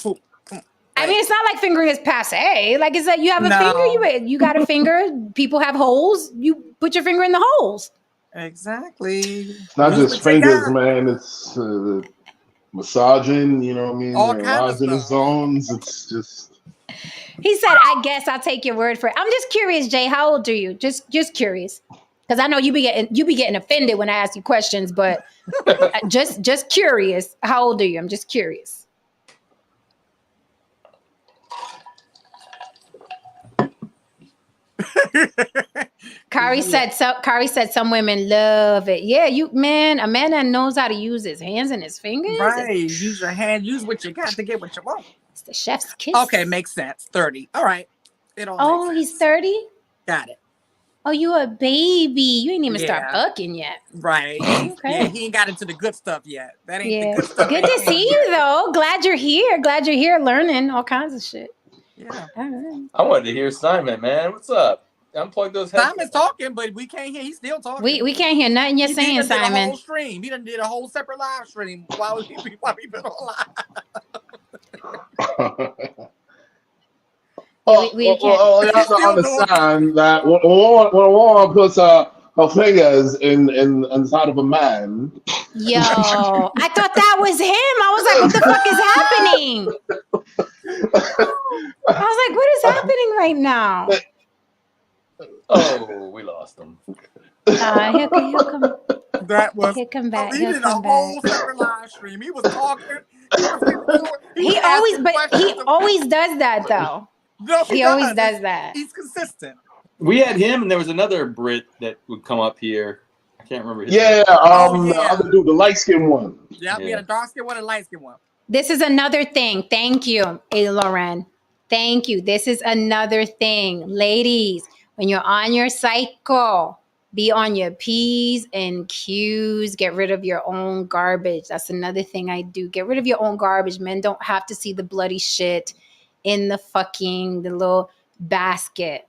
I mean, it's not like fingering is passe. Like it's like you have a finger, you got a finger. People have holes. You put your finger in the holes. Exactly. It's not just fingers, man. It's massaging. You know what I mean? All kinds of erogenous stuff. zones. It's just. He said, "I guess I'll take your word for it." I'm just curious, Jay. How old are you? Just curious, because I know you be getting offended when I ask you questions, but just curious. How old are you? I'm just curious. Kari said some women love it. Yeah, a man that knows how to use his hands and his fingers. Right. Use your hand. Use what you got to get what you want. It's the chef's kiss. Okay, makes sense. 30. All right. It all makes sense. He's 30? Got it. Oh, you a baby. You ain't even start fucking yet. Right. Okay. Yeah, he ain't got into the good stuff yet. That ain't the good stuff. Good to see you, though. Glad you're here learning all kinds of shit. Yeah. I wanted to hear Simon, man. What's up? Unplug those headphones. Simon's talking, but we can't hear. He's still talking. We can't hear nothing you're saying, Simon. Did a whole stream. He done did a whole separate live stream while we been on live. You have to understand that when a woman puts her fingers inside of a man. Yo, I thought that was him. I was like, what the fuck is happening? I was like, what is happening right now? Oh, we lost him. He'll come. That was. He'll come back. He did a whole separate live stream. He was talking. He always does that though. No, he always does that. He's consistent. We had him, and there was another Brit that would come up here. I can't remember his name. The other dude, the light skinned one. Yeah, we had a dark skinned one and a light skinned one. This is another thing. Thank you, A. Lauren. Thank you. This is another thing. Ladies, when you're on your cycle, be on your P's and Q's. Get rid of your own garbage. That's another thing I do. Get rid of your own garbage. Men don't have to see the bloody shit in the little basket.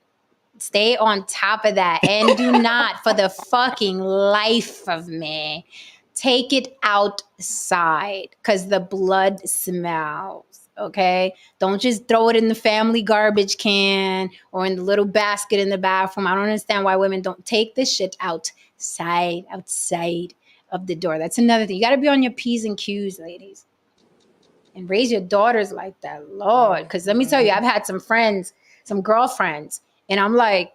Stay on top of that. And do not, for the fucking life of me, take it outside because the blood smells. Okay? Don't just throw it in the family garbage can or in the little basket in the bathroom. I don't understand why women don't take this shit outside of the door. That's another thing. You got to be on your P's and Q's, ladies. And raise your daughters like that, Lord. Because let me tell you, I've had some girlfriends, And I'm like,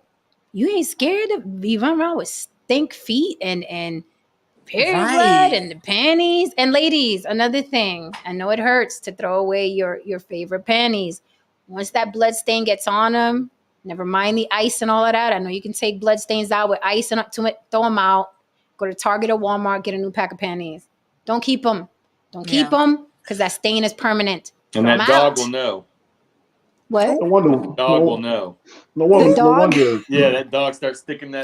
you ain't scared to be running around with stink feet and period blood Right. and the panties. And ladies, another thing, I know it hurts to throw away your favorite panties. Once that blood stain gets on them, never mind the ice and all of that. I know you can take blood stains out with ice and up to it, throw them out. Go to Target or Walmart, get a new pack of panties. Don't keep them. Don't keep Yeah. them because that stain is permanent. And Throw them that dog out. will know. What? No wonder. The dog will know. No The wonder. No dog? wonder. Yeah, that dog starts sticking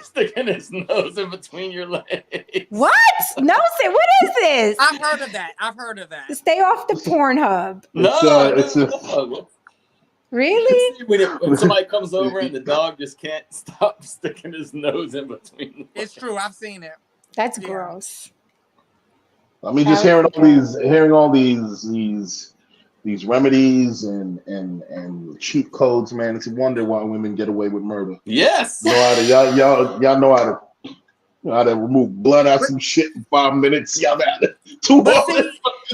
sticking his nose in between your legs. What? No, say what is this? I've heard of that. I've heard of that. Stay off the Pornhub. It's a. No. Really? See, when somebody comes over and the dog just can't stop sticking his nose in between. It's true. I've seen it. That's Yeah. gross. I mean, just hearing all these remedies and cheat codes, man. It's a wonder why women get away with murder. Yes. Y'all know how to remove blood out some shit in 5 minutes. Y'all got it. But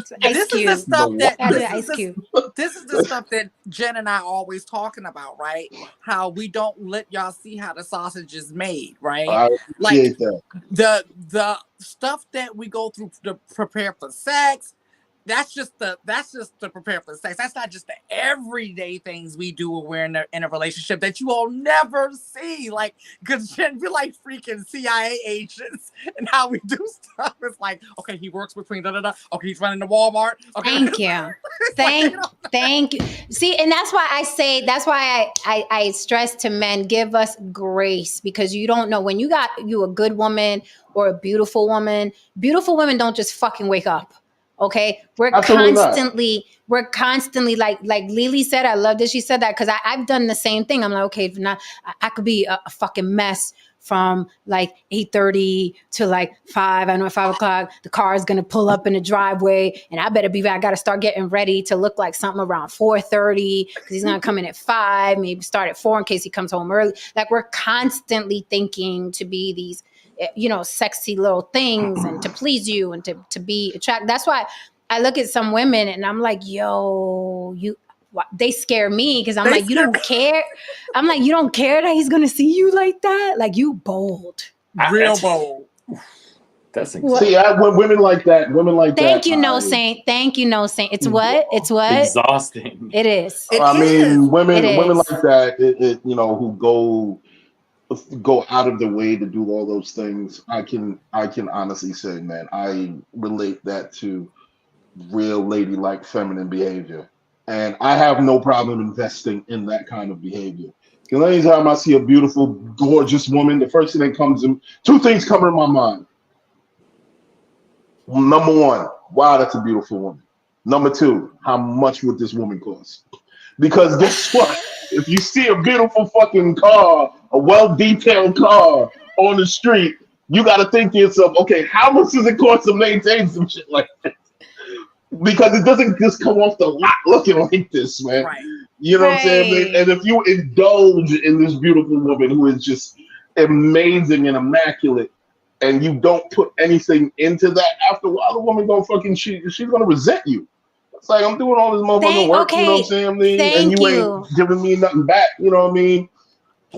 see, Ice this Cube. is the stuff that That's this an is Ice Cube. this is the stuff that Jen and I are always talking about, right? How we don't let y'all see how the sausage is made, right? I appreciate that. The stuff that we go through to prepare for sex, that's just to prepare for sex. That's not just the everyday things we do when we're in a relationship that you all never see. Like, because Jen, we're like freaking CIA agents and how we do stuff. It's like, okay, he works between da-da-da. Okay, he's running to Walmart. Okay. Thank you. Thank you. See, and that's why I say, that's why I stress to men, give us grace, because you don't know when you a good woman or a beautiful woman. Beautiful women don't just fucking wake up. Okay, we're Absolutely constantly like Lily said. I love that she said that, because I've done the same thing. I'm like, okay, if not, I could be a fucking mess from like 8:30 to like 5. I know at 5 o'clock the car is gonna pull up in the driveway, and I better be. I gotta start getting ready to look like something around 4:30 because he's gonna come in at 5. Maybe start at 4 in case he comes home early. Like, we're constantly thinking to be these, sexy little things and to please you and to be attractive. That's why I look at some women and I'm like, yo, they scare me, because I'm like, you don't care. I'm like, you don't care that he's gonna see you like that? Like, you bold. Real bold. That's incredible. See, when women like that. Thank you, No Saint. Thank you, No Saint. It's what? It's what? Exhausting. It is. I mean, women It is. like that, who go out of their way to do all those things. I can honestly say, man, I relate that to real ladylike feminine behavior, and I have no problem investing in that kind of behavior. Because anytime I see a beautiful, gorgeous woman, the first thing that comes in, two things come in my mind. Number one, wow, that's a beautiful woman. Number two, how much would this woman cost? Because guess what? If you see a beautiful fucking car, a well-detailed car on the street, you got to think to yourself, okay, how much does it cost to maintain some shit like that? Because it doesn't just come off the lot looking like this, man. Right. You know what I'm saying? And if you indulge in this beautiful woman who is just amazing and immaculate, and you don't put anything into that, after a while, the woman gonna fucking she's gonna resent you. It's like, I'm doing all this motherfucking work, you know what I'm saying? And you ain't giving me nothing back, you know what I mean?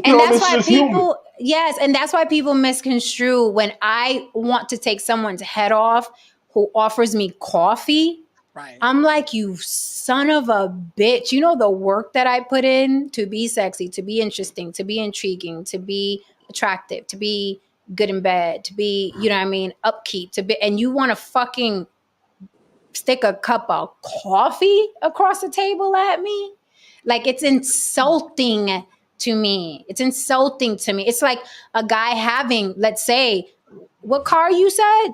And that's why people, yes, and that's why people misconstrue when I want to take someone's head off who offers me coffee. Right. I'm like, you son of a bitch. You know the work that I put in to be sexy, to be interesting, to be intriguing, to be attractive, to be good in bed, to be, you know what I mean, upkeep, to be, and you want to fucking stick a cup of coffee across the table at me? Like, it's insulting to me. It's insulting to me. It's like a guy having, let's say, what car you said?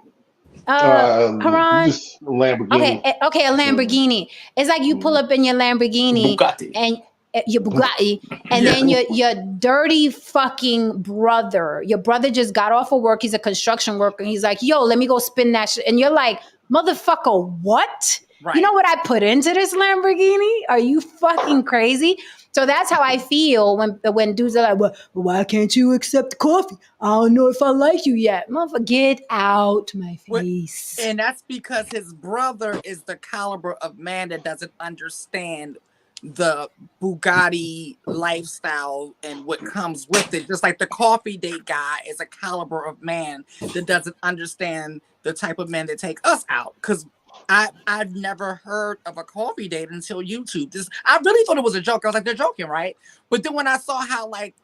Haran? Just Lamborghini. Okay, a Lamborghini. It's like you pull up in your Lamborghini Bugatti. and your Bugatti, and then your dirty fucking brother. Your brother just got off of work. He's a construction worker. He's like, yo, let me go spin that shit. And you're like, motherfucker, what? Right. You know what I put into this Lamborghini? Are you fucking crazy? So that's how I feel when dudes are like, well, why can't you accept coffee? I don't know if I like you yet. Motherfucker, get out my face. And that's because his brother is the caliber of man that doesn't understand the Bugatti lifestyle and what comes with it. Just like the coffee date guy is a caliber of man that doesn't understand the type of men that take us out. Because I've never heard of a coffee date until YouTube. I really thought it was a joke. I was like, they're joking, right? But then when I saw how like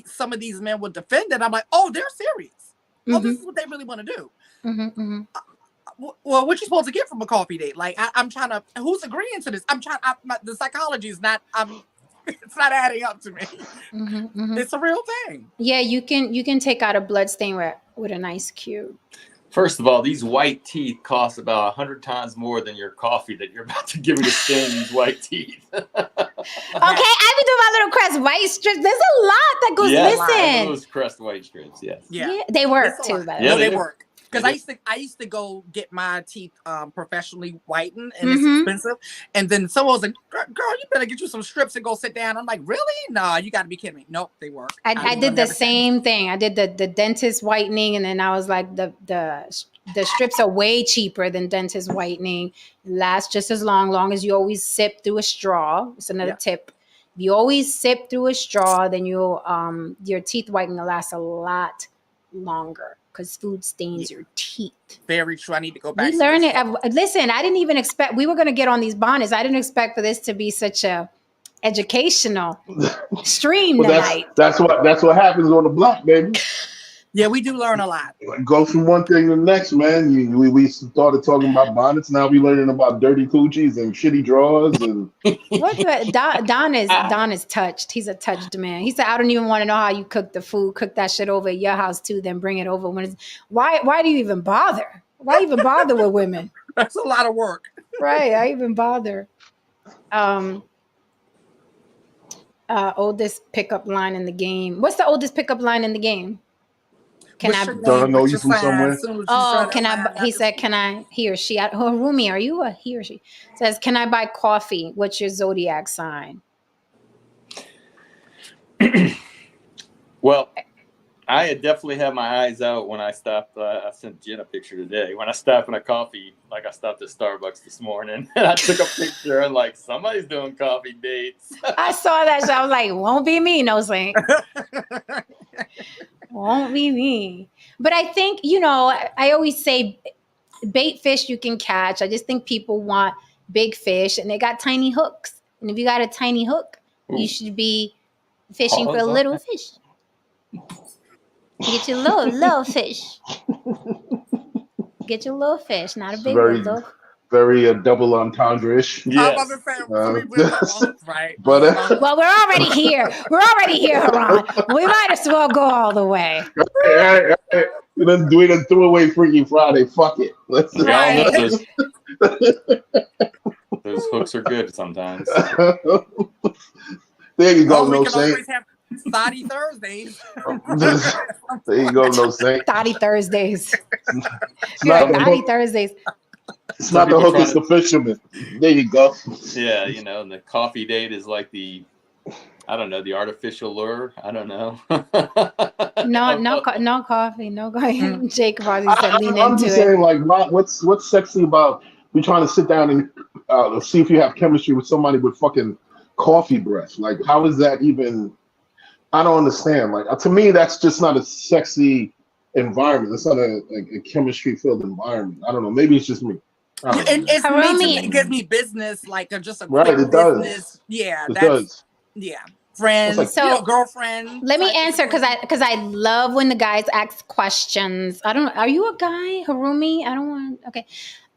some of these men would defend it, I'm like, oh, they're serious. Oh, this is what they really want to do. Well, what you supposed to get from a coffee date? Like, I'm trying to. Who's agreeing to this? The psychology is not. It's not adding up to me. It's a real thing. Yeah, you can take out a blood stain with an ice cube. First of all, these white teeth cost about 100 times more than your coffee that you're about to give me to stain these white teeth. Okay, I be doing my little Crest white strips. There's a lot that goes missing. Those Crest white strips, yes. Yeah, they work too. By the way, they work. Because I used to go get my teeth professionally whitened, and it's expensive. And then someone was like, "Girl, you better get you some strips and go sit down." I'm like, "Really? Nah, you got to be kidding me." Nope, they work. I did the same thing. I did the dentist whitening, and then I was like, the strips are way cheaper than dentist whitening. It lasts just as long as you always sip through a straw. It's another tip. If you always sip through a straw, then your teeth whitening will last a lot longer. Because food stains your teeth. Very true. I need to go back. We learned it. Listen, I didn't even expect we were going to get on these bonnets. I didn't expect for this to be such a educational stream tonight. That's what happens on the block, baby. Yeah, we do learn a lot. Go from one thing to the next, man. We started talking about bonnets. Now we learning about dirty coochies and shitty drawers and. Don is touched. He's a touched man. He said, "I don't even want to know how you cook the food. Cook that shit over at your house too. Then bring it over when it's why do you even bother? Why even bother with women? That's a lot of work, right? I even bother." Oldest pickup line in the game. What's the oldest pickup line in the game? Can I know you from somewhere? Can I? He said, "Can I?" He or she. Rumi, are you a he or she? Says, "Can I buy coffee? What's your zodiac sign?" Well, I definitely had my eyes out when I stopped. I sent Jen a picture today. When I stopped in a coffee, like I stopped at Starbucks this morning, and I took a picture and like somebody's doing coffee dates. I saw that. So I was like, "Won't be me, no saint." Won't be me. But I think, I always say bait fish you can catch. I just think people want big fish and they got tiny hooks. And if you got a tiny hook, you should be fishing for a little fish. Get your little fish. Get your little fish, not a big one. Very double entendre-ish. Yes. Right. But well, we're already here. Haran. We might as well go all the way. We done threw away Freaky Friday. Fuck it. Let's those hooks are good sometimes. There you go, no saint. Always have Thotty Thursdays. There you go, no saint. Thotty Thursdays. Thotty Thursdays. It's not the hook, it's the fisherman. There you go. Yeah, and the coffee date is like the artificial lure. I don't know. No coffee. Jake Rossi said lean into it. I'm just saying, like, what's sexy about you trying to sit down and see if you have chemistry with somebody with fucking coffee breath? Like, how is that even? I don't understand. Like, to me, that's just not a sexy environment. It's not a chemistry filled environment. I don't know. Maybe it's just me. It gives me business, like just a quick it business. Does. Yeah, it does. Yeah, friends. So girlfriend. Let me answer because I love when the guys ask questions. Are you a guy, Harumi? I don't want. Okay.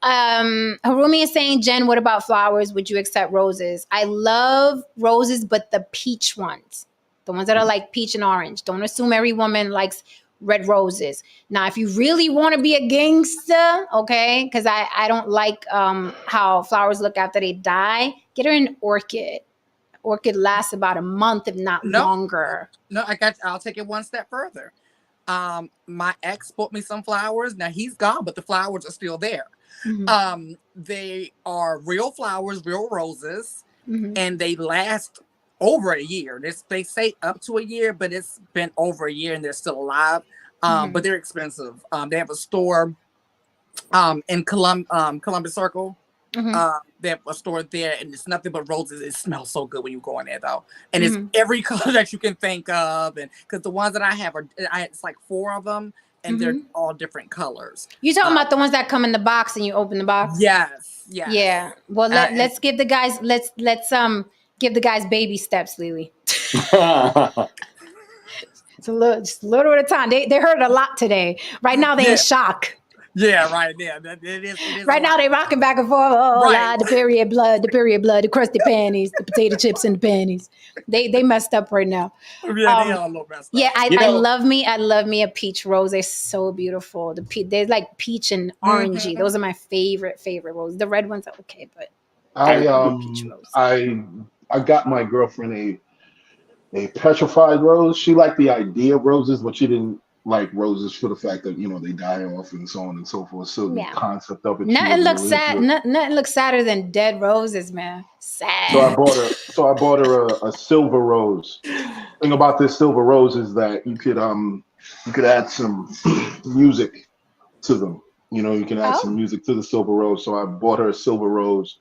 Harumi is saying, Jen, what about flowers? Would you accept roses? I love roses, but the peach ones, the ones that are like peach and orange. Don't assume every woman likes red roses. Now, if you really want to be a gangster, okay, because I don't like how flowers look after they die, get her an orchid. Orchid lasts about a month, if not longer. No, I'll take it one step further. My ex bought me some flowers. Now he's gone, but the flowers are still there. Mm-hmm. They are real flowers, real roses, and they last over a year. They say up to a year, but it's been over a year and they're still alive. But they're expensive. They have a store in Columbus Circle. That was stored there, and it's nothing but roses. It smells so good when you go in there, though, and it's every color that you can think of. And because the ones that I have it's like 4 of them, and they're all different colors. You talking about the ones that come in the box and you open the box? Yes. Yeah. Well, let's give the guys give the guys baby steps, Lily. It's just a little at a time. They heard a lot today. Right now they're in shock. Yeah, right. Yeah, it is. Right now they rocking back and forth. Oh, right. The period blood, the crusty panties, the potato chips and the panties. They messed up right now. Yeah, they are a little messed up. Yeah, I love me a peach rose. They're so beautiful. They're like peach and orangey. Those are my favorite roses. The red ones are okay, but peach rose. I got my girlfriend a petrified rose. She liked the idea of roses, but she didn't like roses for the fact that they die off and so on and so forth. So the concept of it. Nothing looks sad. Nothing looks sadder than dead roses, man. Sad. So I bought her a silver rose. The thing about this silver rose is that you could add some music to them. You can add some music to the silver rose. So I bought her a silver rose,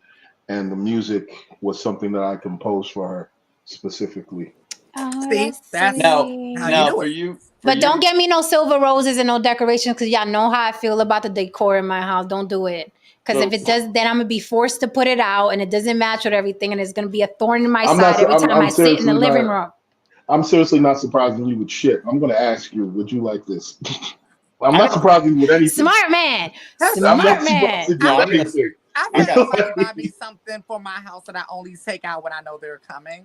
and the music was something that I composed for her specifically. Oh, that's now for you. But don't get me no silver roses and no decorations, because y'all know how I feel about the decor in my house. Don't do it. Because if it does, then I'm going to be forced to put it out, and it doesn't match with everything, and it's going to be a thorn in my side every time I sit in the living room. I'm seriously not surprising you with shit. I'm going to ask you, would you like this? I'm not surprising you with anything. Smart man. I gotta buy me something for my house that I only take out when I know they're coming.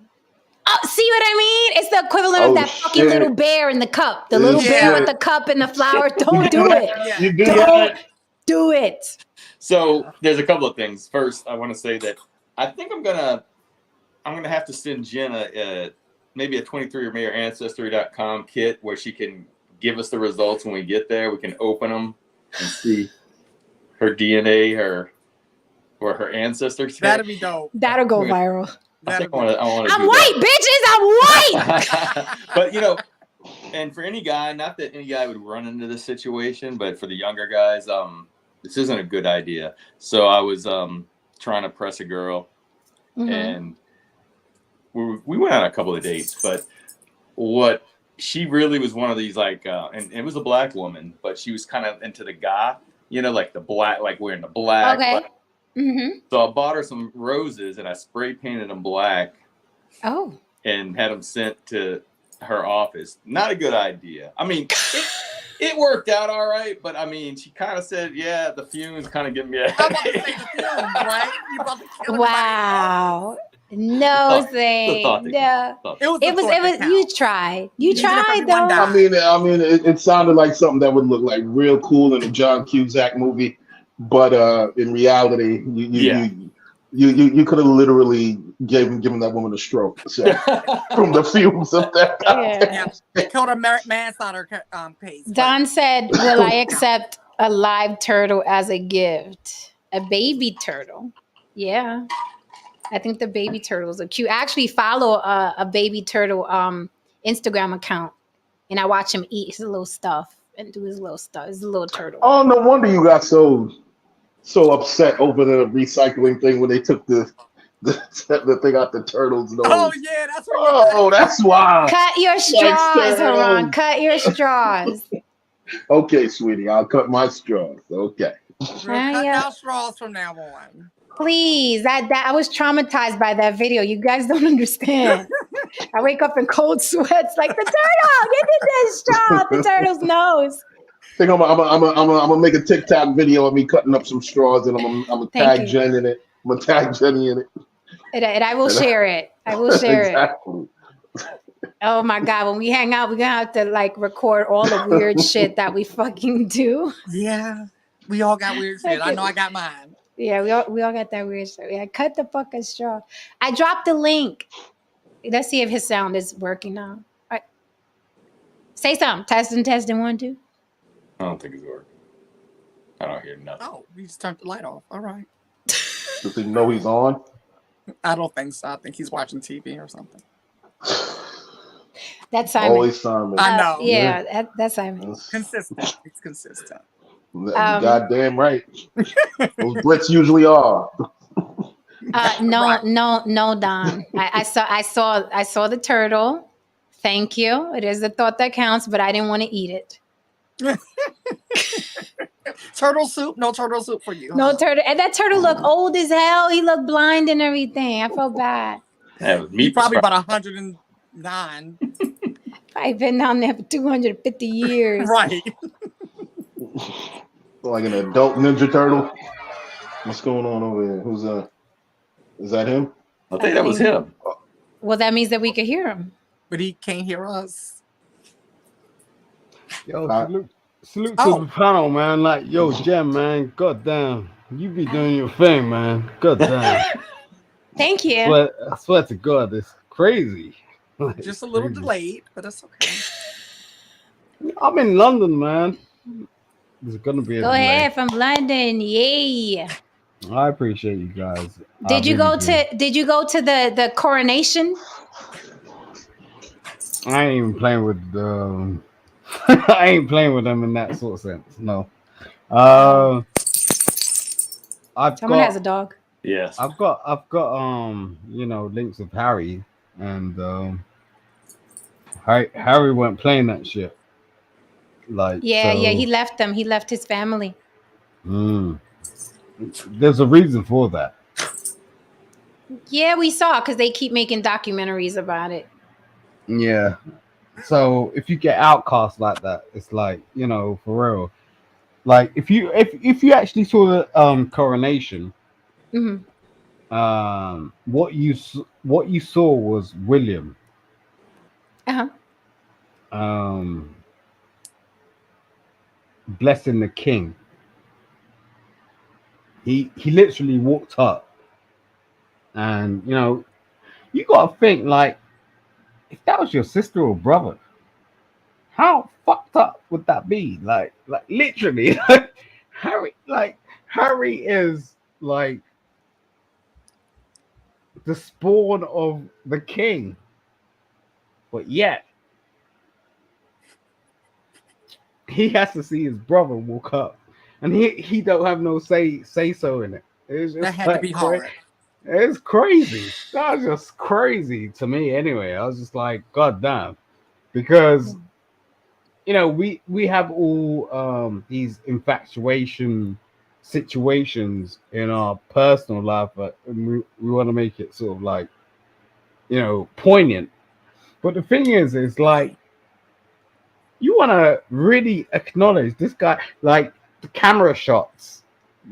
Oh, see what I mean? It's the equivalent of that fucking little bear in the cup. The little bear with the cup and the flower. Don't do it. You Don't do it. So there's a couple of things. First, I want to say that I think I'm gonna have to send Jen maybe a 23andMeYourAncestry.com kit where she can give us the results when we get there. We can open them and see her DNA or her ancestors. That'd be dope. That'll go viral. I think I want to. I'm white, bitches. I'm white. But and for any guy, not that any guy would run into this situation, but for the younger guys, this isn't a good idea. So I was trying to press a girl, and we went on a couple of dates. But what she really was one of these and it was a black woman, but she was kind of into the goth, like the black, like wearing the black. Okay. So I bought her some roses and I spray painted them black. Oh. And had them sent to her office. Not a good idea. I mean, it worked out all right, but I mean, she kind of said, "Yeah, the fumes kind of give me a headache." Right? You about to kill wow. No, Zane. No. It was. You tried. You tried, though. I mean, it sounded like something that would look like real cool in a John Cusack movie. But in reality, you could have literally given that woman a stroke from the fumes of that. They killed a manslaughter case. Don said, "Will I accept a live turtle as a gift? A baby turtle? Yeah, I think the baby turtles are cute. I actually follow a baby turtle Instagram account, and I watch him eat his little stuff and do his little stuff. His little turtle. Oh, no wonder you got so upset over the recycling thing when they took the thing out the turtle's nose. Oh yeah, that's right. Oh, that's why. Cut your straws, Haran. Cut your straws. Okay, sweetie, I'll cut my straws. Okay. Cut out straws from now on. Please, I was traumatized by that video. You guys don't understand. I wake up in cold sweats like the turtle. Get in this straw, the turtle's nose. I think I'm gonna make a TikTok video of me cutting up some straws, and I'm gonna tag Jen in it. I'm gonna tag Jenny in it. And I will share it. I will share exactly. it. Oh my God! When we hang out, we're gonna have to record all the weird shit that we fucking do. Yeah, we all got weird shit. I know I got mine. Yeah, we all got that weird shit. Yeah, cut the fucking straw. I dropped the link. Let's see if his sound is working now. All right. Say something. Testing. 1, 2. I don't think it's working. I don't hear nothing. Oh, we just turned the light off. All right. Does he know he's on? I don't think so. I think he's watching TV or something. That's Simon. Always Simon. I know. Yeah, that's Simon. Consistent. It's consistent. Goddamn right. Those Brits usually are. No, Right. no, Don. I saw the turtle. Thank you. It is the thought that counts, but I didn't want to eat it. Turtle soup? No turtle soup for you, No huh? turtle. And that turtle looked old as hell. He looked blind and everything. I felt bad. Yeah, He meat probably described. about 109. I've been down there for 250 years. Right. Like an adult Ninja Turtle. What's going on over here? Who's Is that him? I I think that was think. him. Well, that means that we could hear him. But he can't hear us. Yo, Uh, salute to the Oh, panel, man. Like, yo, Jem, man. God damn. You be doing your thing, man. God damn. Thank you. I swear to God, it's crazy. Like, just a little crazy. delayed, but that's okay. I'm in London, man. There's gonna be a Go delay. ahead from London. Yay. I appreciate you guys. I Did you really go do. to the coronation? I ain't even playing with I ain't playing with them in that sort of sense. No. Uh, I've Someone has a got dog. Yes. I've got links of Harry and Harry went playing that shit. Like Yeah, he so left them. He left his family. mm, there's a reason for that. Yeah, we saw because they keep making documentaries about it. Yeah. So if you get outcast like that, it's like, for real. Like if you actually saw the coronation, Hmm. what you saw was William Uh-huh. um blessing the king. He literally walked up, and you gotta think, like, if that was your sister or brother, how fucked up would that be? Like literally, Harry is like the spawn of the king, but yet he has to see his brother walk up, and he don't have no say so in it. It's That just had to like be hard. it's crazy. That was just crazy to me. Anyway, I was just like, God damn, because we have all these infatuation situations in our personal life, but we want to make it sort of like poignant. But the thing is like you want to really acknowledge this guy, like the camera shots.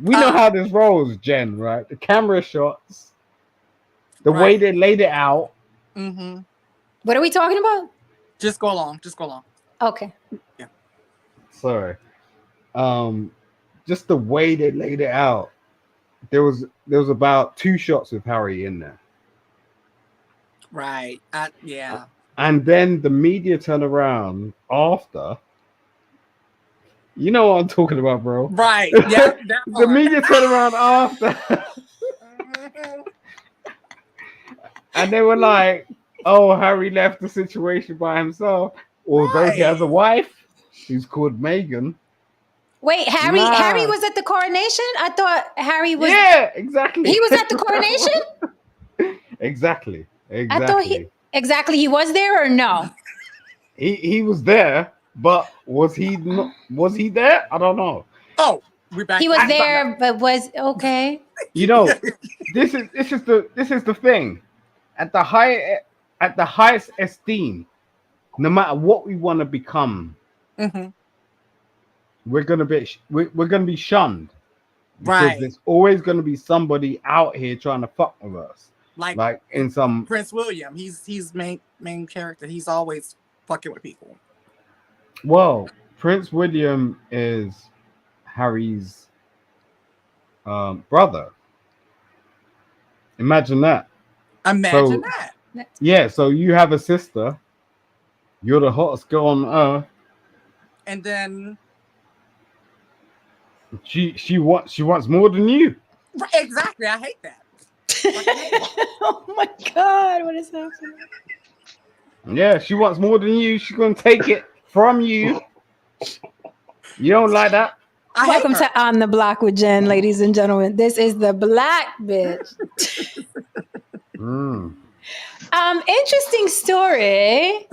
We know Ah, how this rolls, Jen, right? The camera shots, the way right. they laid it out. Mm-hmm. What are we talking about? Just go along. Just go along. Okay. Yeah. Sorry, um, just the way they laid it out. There was about two shots with Harry in there, Right. Yeah. and then the media turned around after. You know what I'm talking about, bro. Right. Yep. That The part. media turned around after, Mhm. and they were like, "Oh, Harry left the situation by himself, although he has a Right. wife who's called Megan." Wait, Harry Nah, was at the coronation? I thought Harry was yeah, exactly. he was at the coronation? Exactly, I thought exactly. he was there or no? He was there, but was he there? I don't know. Oh, we're He back was into something there, but was okay. You know, else. this is the thing. At the highest esteem, no matter what we want to become, Hmm. we're gonna be shunned because Right. there's always gonna be somebody out here trying to fuck with us. Like Like in some Prince William. He's main character. He's always fucking with people. well, Prince William is Harry's brother. Imagine that. Imagine So that. yeah, so you have a sister. You're the hottest girl on earth. And then She wants more than you. right, exactly. I hate that. Fucking hate it. Oh my god, what is happening? Yeah, she wants more than you. She's gonna take it from you. You don't like that? I hate Welcome her. to On the Block with Jen, ladies and gentlemen. This is the black bitch. Interesting story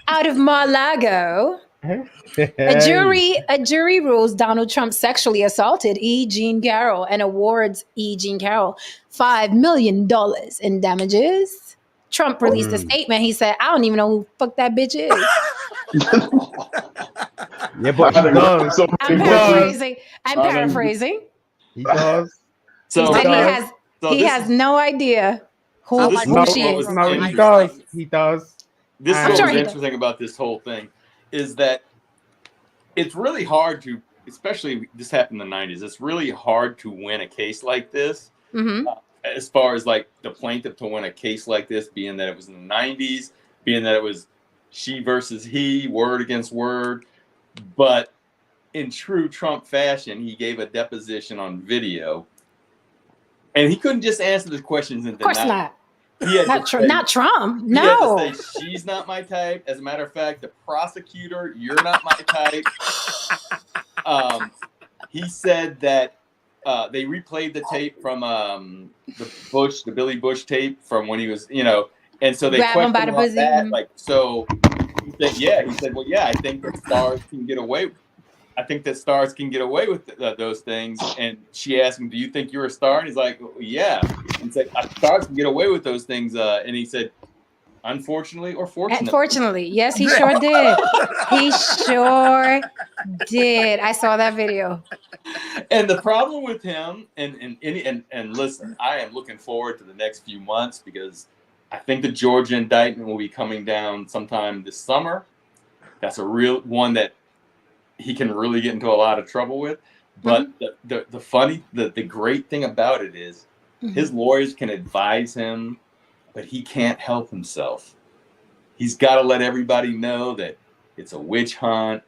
out of Mar-Lago. A jury rules Donald Trump sexually assaulted E. Jean Carroll and awards E. Jean Carroll $5 million in damages. Trump released a statement. He said, I don't even know who the fuck that bitch is. Yeah, but he does. So I'm many bitches. paraphrasing. I'm paraphrasing. He does. He So said does. he has no idea I who, like who No, she what is. was no, he interesting. does. He does. This is I'm what sure was he does. interesting about this whole thing is that it's really hard to, especially this happened in the 90s. It's really hard to win a case like this. Mm-hmm. As far as like the plaintiff to win a case like this, being that it was in the 90s, being that it was she versus he, word against word. But in true Trump fashion, he gave a deposition on video. And he couldn't just answer the questions and Of course deny. not. He had Not, to say, not Trump. he had No. to say, she's not my type. As a matter of fact, the prosecutor, you're not my type. He said that they replayed the tape from the Billy Bush tape from when he was, and so they Grab him by questioned the him on pussy. that. Like, so he said, yeah. He said, well, yeah, I think that stars can get away. I think that stars can get away with those things. And she asked him, do you think you're a star? And he's like, well, yeah. And he said, stars can get away with those things. And he said, unfortunately or fortunately. Unfortunately, yes, he sure did. He sure did. I saw that video. And the problem with him, and listen, I am looking forward to the next few months because I think the Georgia indictment will be coming down sometime this summer. That's a real one that he can really get into a lot of trouble with. But the great thing about it is his lawyers can advise him, but he can't help himself. He's got to let everybody know that it's a witch hunt.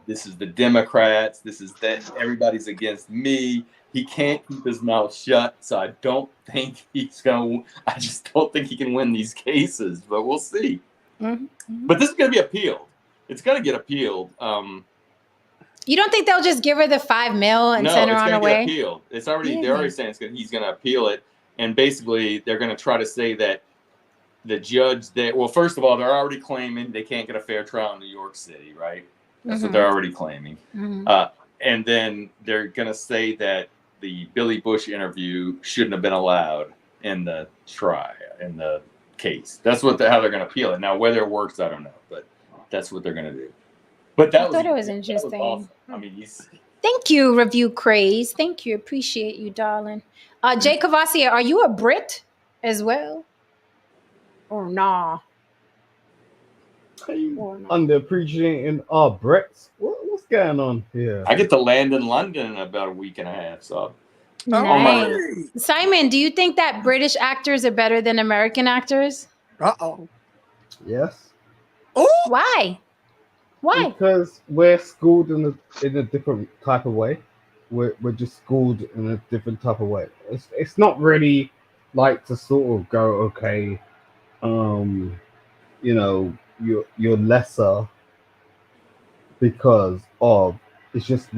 This is the Democrats. This is that. Everybody's against me. He can't keep his mouth shut. So I don't think he's going to. I just don't think he can win these cases. But we'll see. But this is going to be appealed. It's going to get appealed. You don't think they'll just give her the $5 million and send her on her way? No, it's going to get appealed. It's already. They're already saying he's going to appeal it, and basically they're going to try to say that the judge that. Well, first of all, they're already claiming they can't get a fair trial in New York City, right? That's what they're already claiming. And then they're going to say that the Billy Bush interview shouldn't have been allowed in the trial, in the case. That's how they're going to appeal it. Now, whether it works, I don't know, but that's what they're going to do. But I thought it was interesting. That was awesome. I mean, thank you, Review Craze. Thank you. Appreciate you, darling. Jay Cavassier, are you a Brit as well? Or nah? Underappreciating our Brits. What's going on here? I get to land in London in about a week and a half. So, nice. Simon, do you think that British actors are better than American actors? Yes. Why? Why? Because we're schooled in a different type of way. We're just schooled in a different type of way. It's not really like to sort of go, okay, you're lesser because of it's just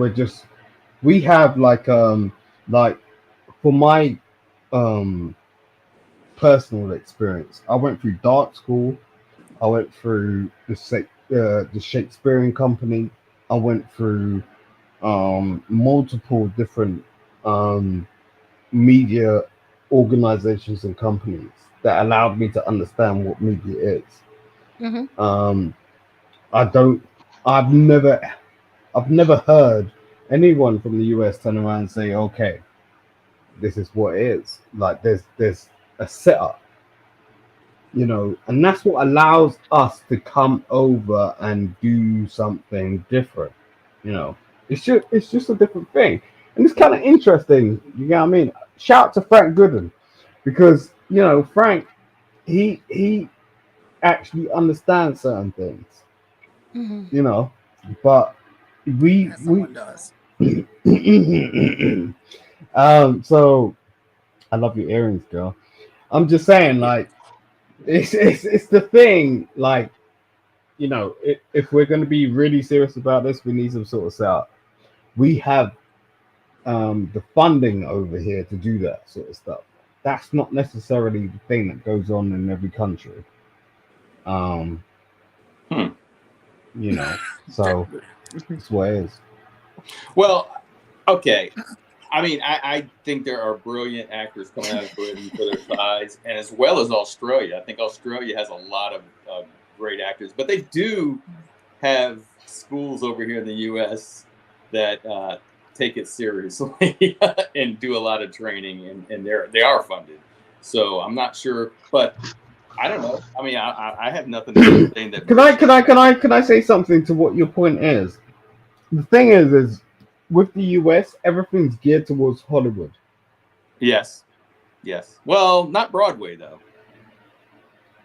we have like for my personal experience, I went through dark school, I went through the Shakespearean Company, I went through multiple different media organizations and companies that allowed me to understand what media is. I've never heard anyone from the US turn around and say, okay, this is what it is. Like there's a setup, and that's what allows us to come over and do something different. It's just a different thing, and it's kind of interesting. You know what I mean? Shout out to Frank Gooden, because Frank, he actually understands certain things. But we does. So I love your earrings, girl. I'm just saying, like, it's the thing, like, if we're going to be really serious about this, we need some sort of setup. we have the funding over here to do that sort of stuff. That's not necessarily the thing that goes on in every country. Um, Hmm. you know, so it's what it is. Well, okay. I mean, I think there are brilliant actors coming out of Britain for their size, and as well as Australia. I think Australia has a lot of great actors, but they do have schools over here in the U.S. that take it seriously and do a lot of training, and they are funded. So I'm not sure, but I don't know. I mean, I have nothing to say that. Can I say something to what your point is? The thing is with the US, everything's geared towards Hollywood. Yes, yes. Well, not Broadway though.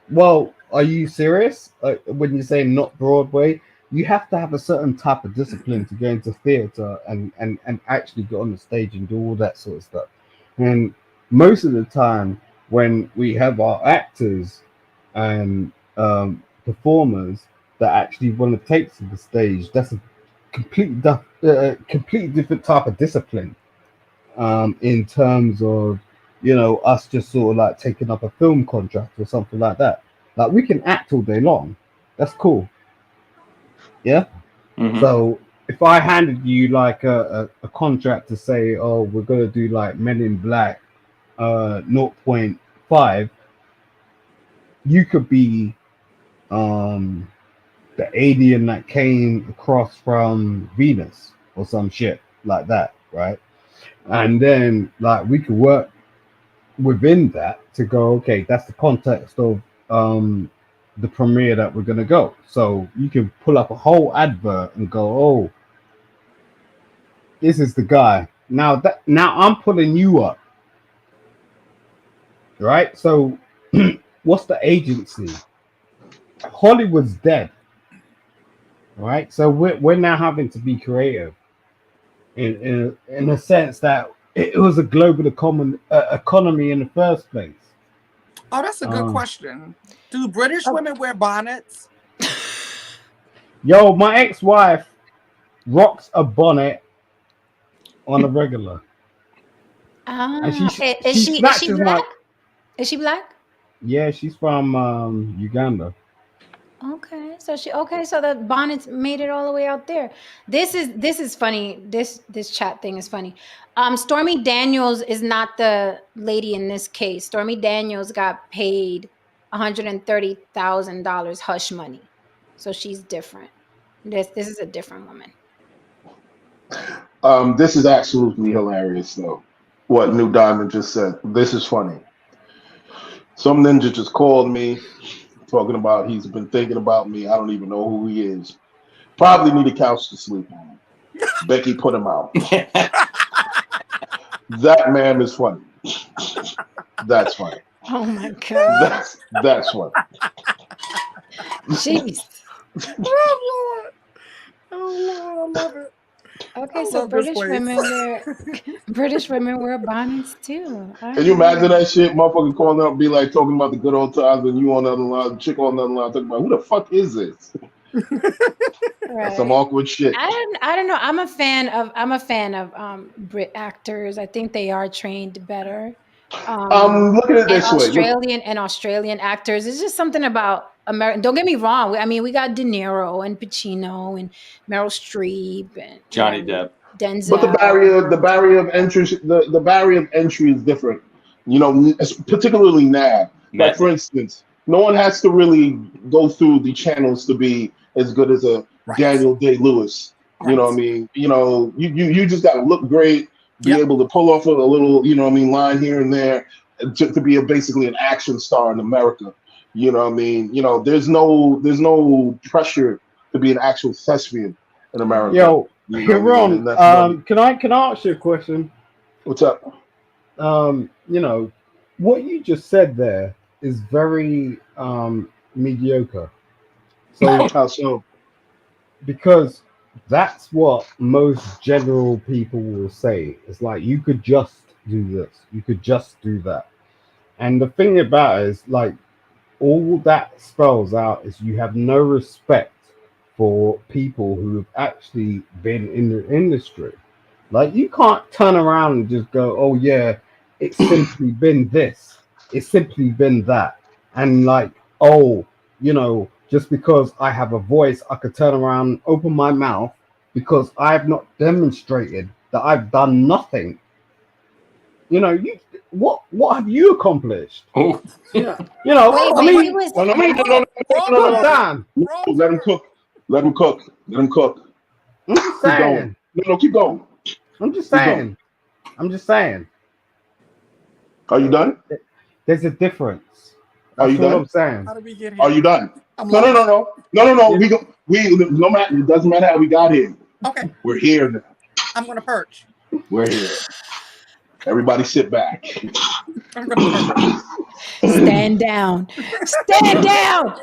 Well, are you serious? When you say not Broadway, you have to have a certain type of discipline to go into theater and actually get on the stage and do all that sort of stuff. And most of the time, when we have our actors and performers that actually want to take to the stage, that's a completely different type of discipline. In terms of us just sort of like taking up a film contract or something like that. Like we can act all day long, that's cool. Yeah. Mm-hmm. So if I handed you like a contract to say, oh, we're gonna do like Men in Black zero point 0.5, you could be um the alien that came across from Venus or some shit like that, right? And then like we could work within that to go, okay, that's the context of the premiere that we're gonna go. So you can pull up a whole advert and go, oh, this is the guy. Now I'm pulling you up, right? So what's the agency? Hollywood's dead, right? So we're now having to be creative in a sense that it was a global economy in the first place. Oh, that's a good question. Do British women wear bonnets? Yo, my ex-wife rocks a bonnet on a regular, and Ah, she is she snatches my. black? Is she black? Yeah, she's from Uganda. Okay, so the bonnets made it all the way out there. This is funny. This chat thing is funny. Stormy Daniels is not the lady in this case. Stormy Daniels got paid $130,000 hush money, so she's different. This is a different woman. This is absolutely hilarious, though. What New Diamond just said. This is funny. Some ninja just called me talking about he's been thinking about me. I don't even know who he is. Probably need a couch to sleep on. Becky put him out. That man is funny. That's funny. Oh my god, That's funny. jeez. Oh Lord! Oh Lord! I love it. Okay, I so love this place. British women wear bonnets too. All Can you imagine right. that shit? Motherfucker calling up, be like talking about the good old times, and you on the other line, chick on the other line, talking about who the fuck is this? That's some Right. awkward shit. I don't know. I'm a fan of Brit actors. I think they are trained better. Look at it And this way. Look, Australian actors. It's just something about American. Don't get me wrong. I mean, we got De Niro and Pacino and Meryl Streep and Johnny Depp. but the Denzel. barrier, the barrier of entry, the barrier of entry is different. Particularly now. Like Matt. for instance, no one has to really go through the channels to be as good as a Right. Daniel Day Lewis. You know what I Right. mean? You just got to look great, be Yep. able to pull off a little, line here and there, to be basically an action star in America. You know what I mean? There's no pressure to be an actual thespian in America. Yo, You know what I mean? Hiron, And that's another. can I ask you a question? What's up? What you just said there is very mediocre. So How so? because that's what most general people will say. It's like you could just do this, you could just do that. And the thing about it is like all that spells out is you have no respect for people who have actually been in the industry. Like you can't turn around and just go, "Oh yeah, it's simply been this. It's simply been that," and like, oh, just because I have a voice, I could turn around, open my mouth because I have not demonstrated that I've done nothing. You what have you accomplished? Oh, Yeah, Wait, I wait, he mean, was. No, no, no, no, no, no, no, God no, damn, no. Let him cook. Let him cook. Let him cook. I'm just Keep going. saying. No, keep going. I'm just Keep going. saying. I'm just saying. Are you done? There's a difference. Are That's you all done? I'm saying. How did we get Are here? you done? I'm No, no, no, lost. no, no, no, no. You know, We no matter. It doesn't matter how we got here. Okay, We're here now. I'm gonna perch. We're here. Everybody, sit back. I'm gonna perch. Stand down. Stand down.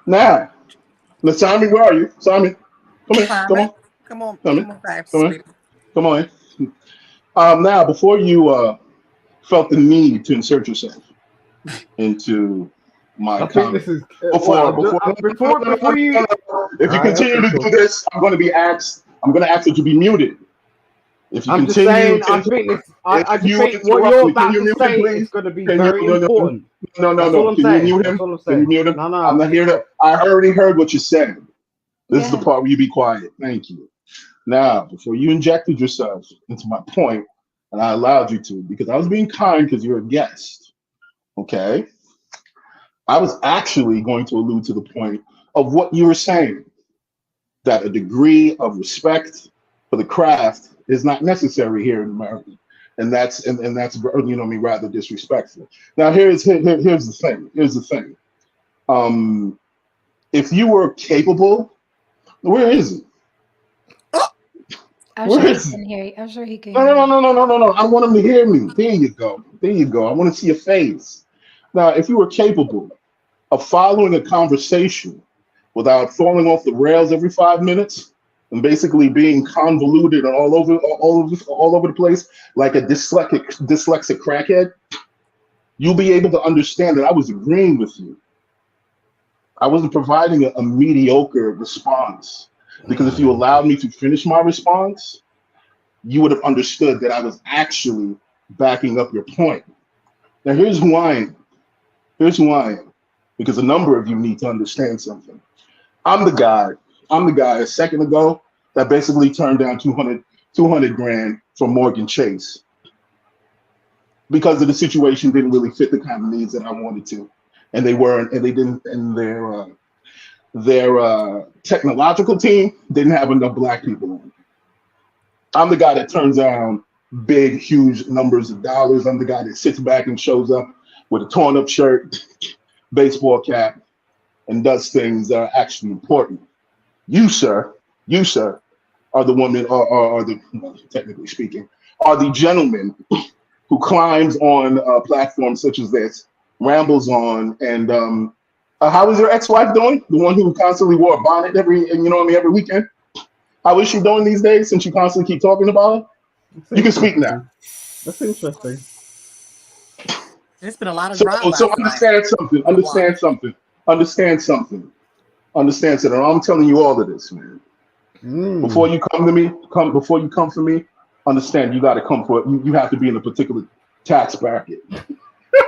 Now, let's Simon. Where are you, Simon? Come here. Come Simon, on. Come come here. on back, Come here. sweetie. Come on. Now, before you felt the need to insert yourself into my I think this comment, is before, before, no, no, no, no, before no, you. no, no. If All you right, continue okay, to do cool. this, I'm going to be asked. I'm going to ask that you be muted. If you I'm just continue saying. to I think interrupt, this. I if just you think what interrupt you're me, can about you to mute him, say is please? going to be Can you? very No, no, important. no, no, That's all no. I'm Can you saying. mute That's him? all I'm Can you saying. mute him? No, I'm no. not here to. I already heard what you said. This is the Yeah. part where you be quiet. Thank you. Now, before you injected yourself into my point, and I allowed you to, because I was being kind because you're a guest. Okay. I was actually going to allude to the point of what you were saying, that a degree of respect for the craft is not necessary here in America. And that's rather disrespectful. Now here's the thing. Here's the thing. Um, if you were capable, where is it? I'm Where sure he is it? can hear you. I'm sure he can No, hear no, you. no, no, no, no, no, no. I want him to hear me. There you go. There you go. I want to see your face. Now, if you were capable of following a conversation without falling off the rails every 5 minutes and basically being convoluted and all over the place like a dyslexic crackhead, you'll be able to understand that I was agreeing with you. I wasn't providing a mediocre response, because if you allowed me to finish my response, you would have understood that I was actually backing up your point. Now, here's who I am. Here's who I am. Because a number of you need to understand something. I'm the guy. I'm the guy a second ago that basically turned down 200 grand from Morgan Chase because of the situation didn't really fit the kind of needs that I wanted to, and they weren't, and they didn't, and their technological team didn't have enough black people on it. I'm the guy that turns down big, huge numbers of dollars. I'm the guy that sits back and shows up with a torn up shirt, baseball cap, and does things that are actually important. You, sir, are the woman, or the, well, technically speaking, are the gentleman who climbs on platforms such as this, rambles on, and how is your ex-wife doing? The one who constantly wore a bonnet every weekend. How is she doing these days since you constantly keep talking about her? That's You can speak now. interesting. That's interesting. There's been a lot of So, drama so last night understand something. on the block. Understand something. Understand something. Understand something. I'm telling you all of this, man. Before Mm. you come to me, before you come for me, understand you got to come for you. You have to be in a particular tax bracket.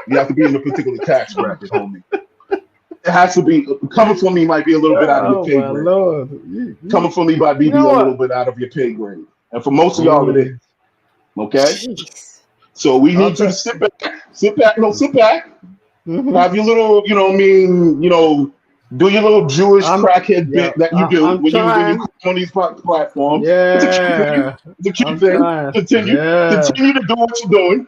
You have to be in a particular tax bracket, homie. It has to be coming for me might be a little bit out of your Oh pay my grade. lord! Coming for me might be You a know little what? bit out of your pay grade, and for most of y'all it is. Mm. Okay, Jeez. so we I'll need you to tell. sit back, no, sit back, Mm-hmm. have your little, do your little Jewish crackhead Yeah. bit that you do I'm when you trying. come on these platforms. It's a cute thing. Yeah. It's a cute I'm thing. trying. Continue, Yeah. continue to do what you're doing,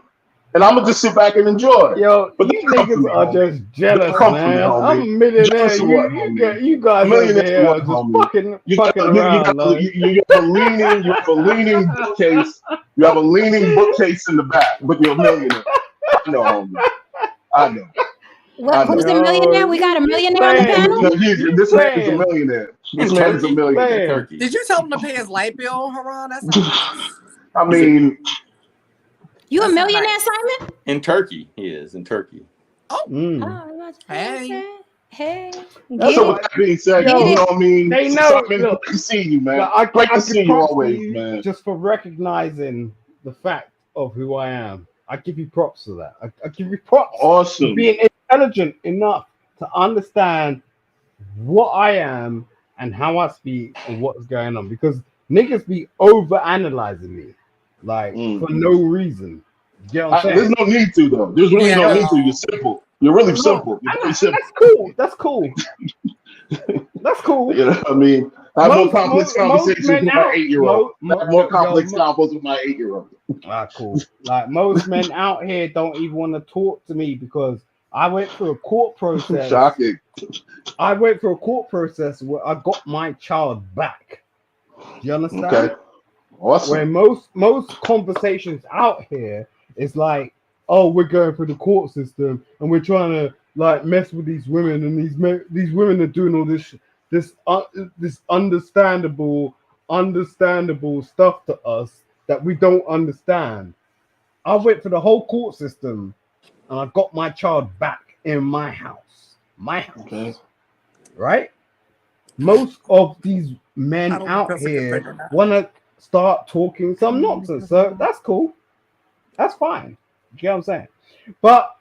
and I'm gonna just sit back and enjoy. Yo, But you don't come for niggas me, are homie. just Don't jealous, come for me, man. I'm homie. a millionaire. Jealous of what, homie? You A guys over millionaire of here what, are just homie? fucking around, like. You have a leaning bookcase. You have a leaning bookcase in the back, but you're a millionaire. I know, homie. I know. I Who's know. the Yo, millionaire? We got a you millionaire on the playing? panel? No, You this man is a playing? millionaire. in This man is a Turkey. You millionaire. In playing? Turkey. Did you tell him to pay his light bill, Haran? That sounds nice. I He's in, mean, You a That sounds millionaire, nice. Simon? in Turkey. He is in Turkey. Oh, Oh, Mm. I was about to say, hey. okay. Hey, That's get So it, with that being said, get you it. know what I mean? They know. Simon, Look, great to see you, man. like, Great I to give see you props to always, you man. just for recognizing the fact of who I am. I give you props for that. I give you props for Awesome. being intelligent enough to understand what I am and how I speak and what's going on. Because niggas be over analyzing me, like for Mm. no reason. You get what I'm There's saying? no need to though. There's really Yeah, no need to. You're no. simple. You're really No, simple. You're very and that's simple. cool. That's cool. That's cool. You know what I mean? I have more complex Most conversations men with my out 8-year-old. I have more yo, complex combos with my 8-year-old. cool. Like most men out here don't even want to talk to me because I went through a court process. Shocking. I went through a court process where I got my child back. Do you understand? Okay. Where Awesome. most conversations out here is like, oh, we're going through the court system and we're trying to like mess with these women, and these women are doing all this understandable stuff to us that we don't understand. I went through the whole court system and I got my child back in my house. My house. Okay. Right? Most of these I men don't out feel so good here right now. want to start talking some nonsense. So that's cool. That's fine. You get what I'm saying? But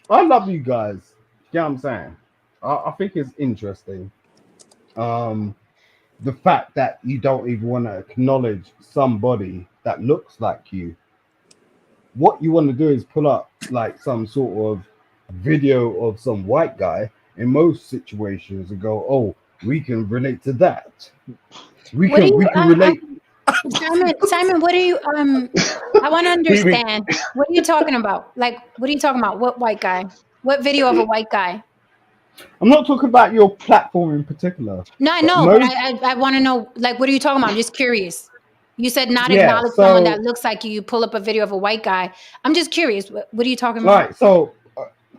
I love you guys. You get what I'm saying? I think it's interesting. Um, the fact that you don't even want to acknowledge somebody that looks like you. What you want to do is pull up like some sort of video of some white guy in most situations and go, "Oh, we can relate to that. We What do can you we can relate." Simon, what do you I want to He be- understand. What are you talking about? Like, what are you talking about? What white guy? What video of a white guy? I'm not talking about your platform in particular, No, I but know, but most I want to know, like, what are you talking about? I'm just curious. You said not yeah. acknowledge someone that So looks like you. You pull up a video of a white guy. I'm just curious. What are you talking about? right. So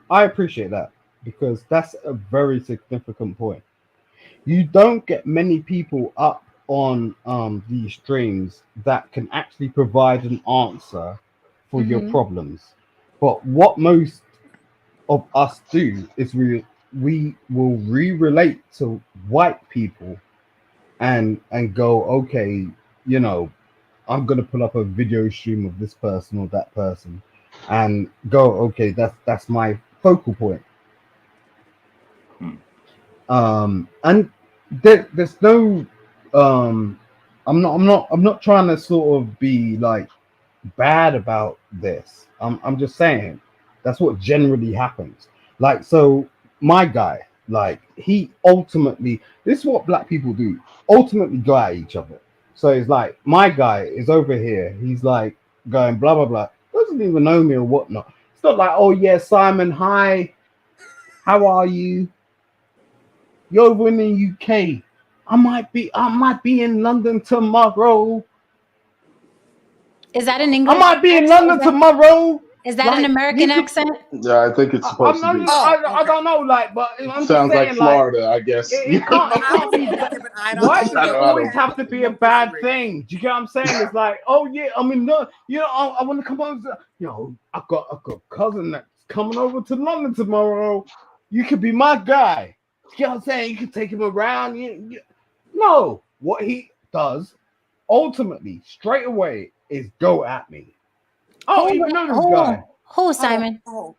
I appreciate that because that's a very significant point. You don't get many people up on these streams that can actually provide an answer for your Mm-hmm. problems. But what most of us do is we will re-relate to white people and go, okay, you know, I'm gonna pull up a video stream of this person or that person and go, okay, that's my focal point. Hmm. And there's no I'm not trying to sort of be like bad about this. I'm just saying that's what generally happens. Like, so my guy, like, he ultimately, this is what black people do, ultimately go at each other. So it's like my guy is over here, he's like going blah blah blah, doesn't even know me or whatnot. It's not like, oh yeah, Simon, hi, how are you? You're over in the UK. I might be in London tomorrow. Is that an I English might be in accent? London tomorrow. Is that an Like, American you could, accent? Yeah, I think it's supposed to be. Oh, I okay. don't know, like, but I'm just Sounds like saying, like, Florida, I guess. it I can't was be bad. thinking, but I don't Why know. does I it don't always know. have to be a No bad disagree. thing? Do you get what I'm saying? It's like, oh yeah, I mean, no, you know, I want to come over. I got a cousin that's coming over to London tomorrow. You could be my guy. You know what I'm saying? You can take him around. No, what he does ultimately straight away is go at me. I don't even know this guy. Who, Oh, Simon? oh.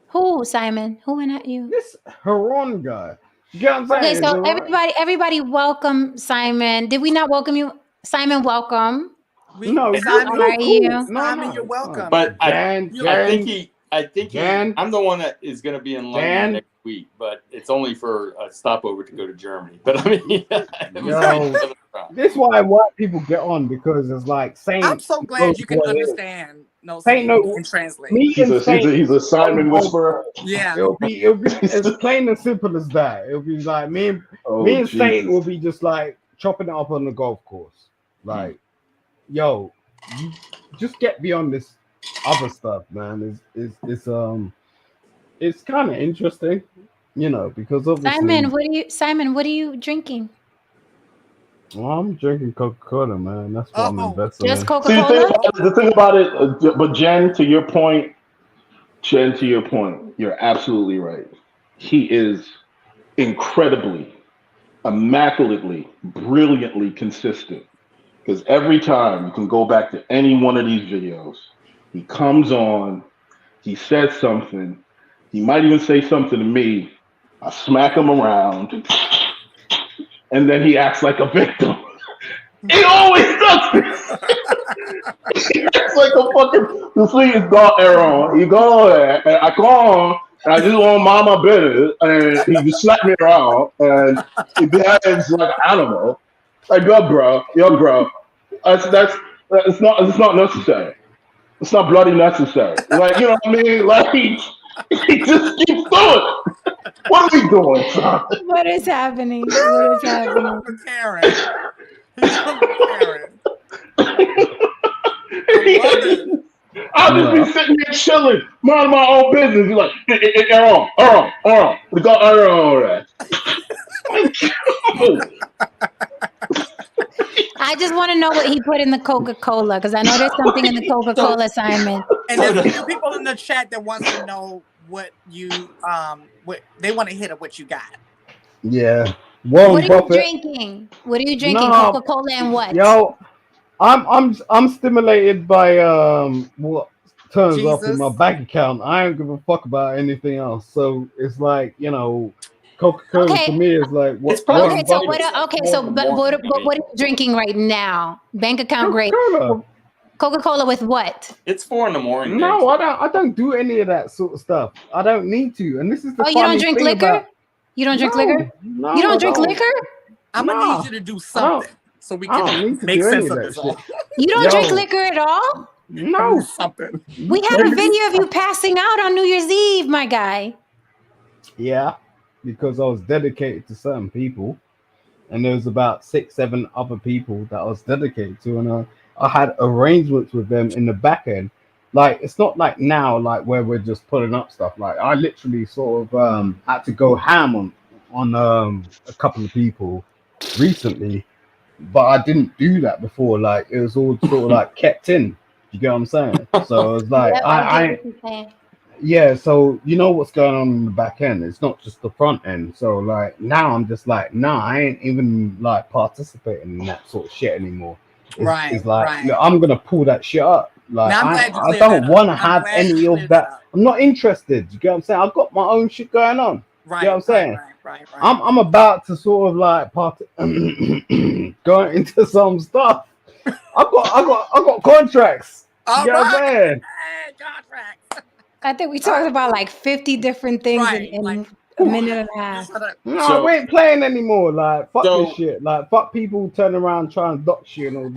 Who, Simon? Who went at you? This Haran guy. You get what I'm Okay, saying? Is so all right. everybody welcome Simon. Did we not welcome you? Simon, welcome. No, Simon, How you're are cool. you? No, Simon, no, you're it's fine. welcome. But Jan, You, I think Jan, he, I think he, Jan, I'm the one that is going to be in London Jan. next week, but it's only for a stopover to go to Germany. But I mean, it was Yo, the other time. this is why white people get on because it's like I'm Saint so knows glad you can what it is. understand No Saint Saint know and translate. me and Saint He's a on Simon one whisperer. call. Yeah. It'll be as plain and simple as that. It'll be like me Oh and Saint will Jesus. be just like chopping it up on the golf course. Like, yo, you just get beyond this other stuff, man. It's kind of interesting, you know, because obviously Simon, what are you drinking? well, I'm drinking Coca-Cola, man. That's what I'm Oh, investing Just in. See, Coca-Cola? the thing about it, but Jen, to your point, you're absolutely right. he is incredibly, immaculately, brilliantly consistent. Because every time you can go back to any one of these videos, he comes on, he says something, he might even say something to me. I smack him around, and then he acts like a victim. He always does this. He acts like a fucking. You see, his dog Aaron. You go there, and I call him, and I just want to mind my business, and he just slapped me around, and he behaves like an animal. Like, yo, bro. That's it's not necessary. It's not bloody necessary. Like, you know what I mean? Like, he just keeps doing it. What are we doing, son? What is happening? What is happening? From the Karen. He's from the Karen. I love it. I'll just be sitting there chilling, minding my own business. He's like, Aaron, we got Aaron over there. I just want to know what he put in the Coca-Cola because I know there's something in the Coca-Cola assignment. And there's a few people in the chat that wants to know what you what they want to hit of what you got. Yeah. What Warren are Buffett. you drinking? What are you drinking? No. Coca-Cola and what? Yo, I'm stimulated by what turns up in Jesus. my bank account. I don't give a fuck about anything else. So it's like, you know, Coca-Cola Okay. to me is like what It's probably- Okay, so what are you drinking right now? Bank account great. Coca-Cola. Coca-Cola with what? It's 4 in the morning. No, I don't do any of that sort of stuff. I don't need to. And this is the Oh, you don't funny drink thing liquor? about- You don't drink No, liquor? no, You I don't drink liquor? I'm gonna Nah, need you to do something so we I don't can need to make do any sense of of that this shit. all. You don't Yo. drink liquor at all? Do No. something. We have a video of you passing out on New Year's Eve, my guy. Yeah, because I was dedicated to certain people, and there was about 6, 7 other people that I was dedicated to, and I had arrangements with them in the back end. Like it's not like now, like where we're just putting up stuff. Like I literally sort of had to go ham on a couple of people recently, but I didn't do that before. Like it was all sort of like kept in. You get what I'm saying? So it was like Yep, I get what you're saying. yeah, so you know what's going on in the back end. It's not just the front end. So like now I'm just like, nah, I ain't even like participating in that sort of shit anymore. It's like right. look, I'm gonna pull that shit up. Like Now, I'm glad you I cleared don't that want to up. I'm have glad you any of cleared that that. up. I'm not interested. You get what I'm saying? I've got my own shit going on. Right, You know what I'm saying? right. I'm about to sort of like go into some stuff. I got contracts. You All get what I'm right. saying? Hey, contracts. I think we talked about like 50 different things Right, in like, a minute and a half. Shut up. No, So- we ain't playing anymore. Like, fuck So- this shit. Like, fuck people turning around trying to dox you and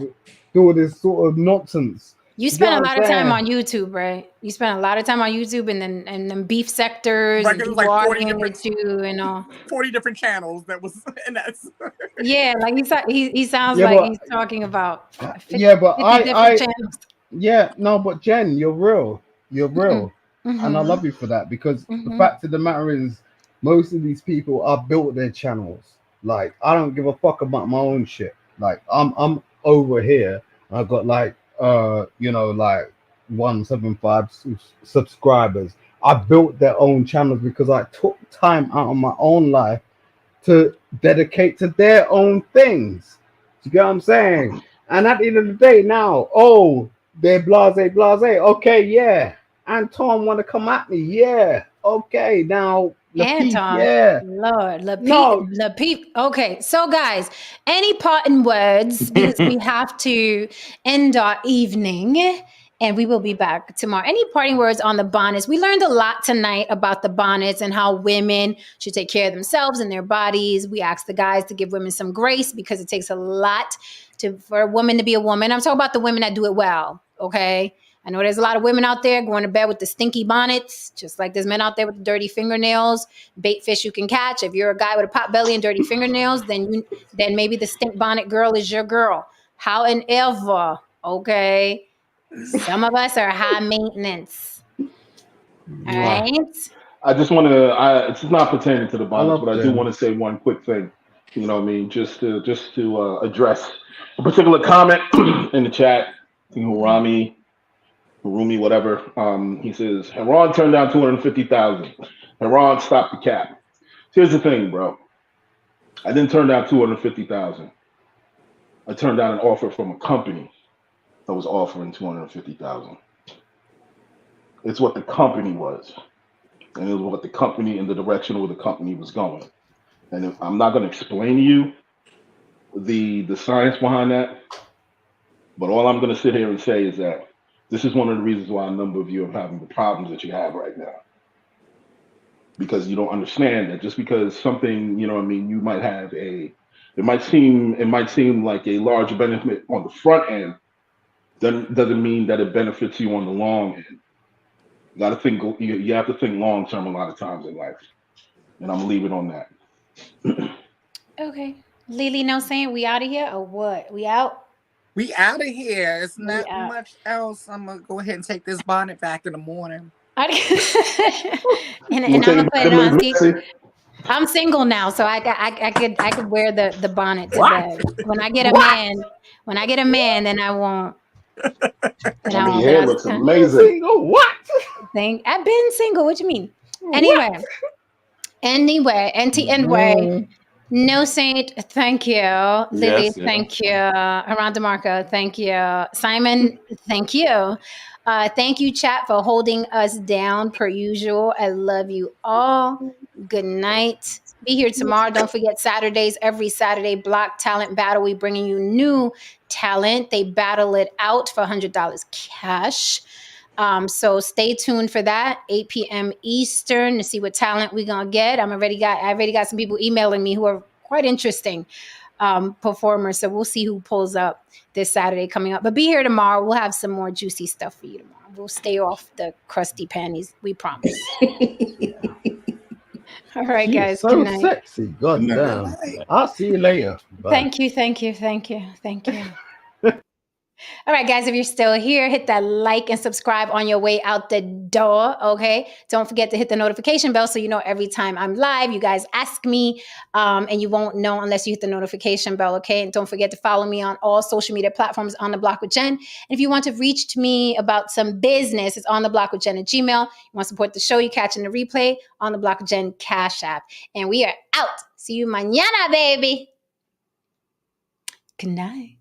do all this sort of nonsense. You get spend a what lot I'm of time saying? on YouTube, right? You spend a lot of time on YouTube and then beef sectors Like, and it was people like 40 arguing different- with you and all. 40 different channels that was, and that's Yeah, like he sounds Yeah, like but- he's talking about 50, Yeah, but 50 different I channels. yeah, no, but Jen, you're real. You're real. And I Mhm. love you for that because the Mhm. fact of the matter is, most of these people are built their channels. Like, I don't give a fuck about my own shit. Like, I'm over here. I've got like like 175 subscribers. I built their own channels because I took time out of my own life to dedicate to their own things. You get what I'm saying? And at the end of the day, now, they're blase. Okay, yeah. Anton want to come at me. Yeah. Okay. Now, Lafitte, Anton, yeah. Lord, No. Lapeep. Okay, so guys, any parting words because we have to end our evening, and we will be back tomorrow. Any parting words on the bonnets? We learned a lot tonight about the bonnets and how women should take care of themselves and their bodies. We asked the guys to give women some grace because it takes a lot for a woman to be a woman. I'm talking about the women that do it well. Okay. I know there's a lot of women out there going to bed with the stinky bonnets, just like there's men out there with the dirty fingernails, bait fish you can catch. If you're a guy with a pot belly and dirty fingernails, then maybe the stink bonnet girl is your girl. However, okay, some of us are high maintenance. All right. I just want to. It's not pertaining to the bonnets, love but I do them. want to say one quick thing. You know what I mean? Just to address a particular comment in the chat. You know, Rumi, whatever. He says, Iran turned down 250,000. Iran stopped the cap. Here's the thing, bro. I didn't turn down 250,000. I turned down an offer from a company that was offering 250,000. It's what the company was, and it was what the company in the direction where the company was going. And I'm not going to explain to you the science behind that, but all I'm going to sit here and say is that this is one of the reasons why a number of you are having the problems that you have right now, because you don't understand that just because something, you know what I mean, you might have it might seem like a large benefit on the front end, doesn't mean that it benefits you on the long end. You got to think. You have to think long term a lot of times in life, and I'm leaving on that. Okay. Lily, no saying we out of here or what? We out? We out of here. It's We not out. much else. I'm gonna go ahead and take this bonnet back in the morning. and You and gonna I'm take gonna it put back to it Miss on. See, Bessie? I'm single now, so I could wear the bonnet to What? bed. When I get a What? man, then I won't. Then I I mean, won't. your But hair I was looks kind You amazing. single? What? think I've been single. What you mean? What? Anyway, anyway. Man. No Saint, thank you. Lily, Yes, yeah. thank you. Around DeMarco, thank you. Simon, thank you. Thank you, chat, for holding us down per usual. I love you all. Good night. Be here tomorrow. Don't forget Saturdays, every Saturday, Block Talent Battle. We bringing you new talent. They battle it out for $100 cash. So stay tuned for that, 8 p.m. Eastern, to see what talent we're gonna get. I already got some people emailing me who are quite interesting performers. So we'll see who pulls up this Saturday coming up. But be here tomorrow. We'll have some more juicy stuff for you tomorrow. We'll stay off the crusty panties. We promise. All right, She is guys. Good so night. sexy. God Good Good damn. night. I'll see you later. Bye. Thank you. All right, guys, if you're still here, hit that like and subscribe on your way out the door, okay? Don't forget to hit the notification bell so you know every time I'm live. You guys ask me, and you won't know unless you hit the notification bell, okay? And don't forget to follow me on all social media platforms on The Block with Jen. And if you want to reach to me about some business, it's on The Block with Jen at Gmail. You want to support the show, you catching the replay on The Block with Jen Cash App. And we are out. See you mañana, baby. Good night.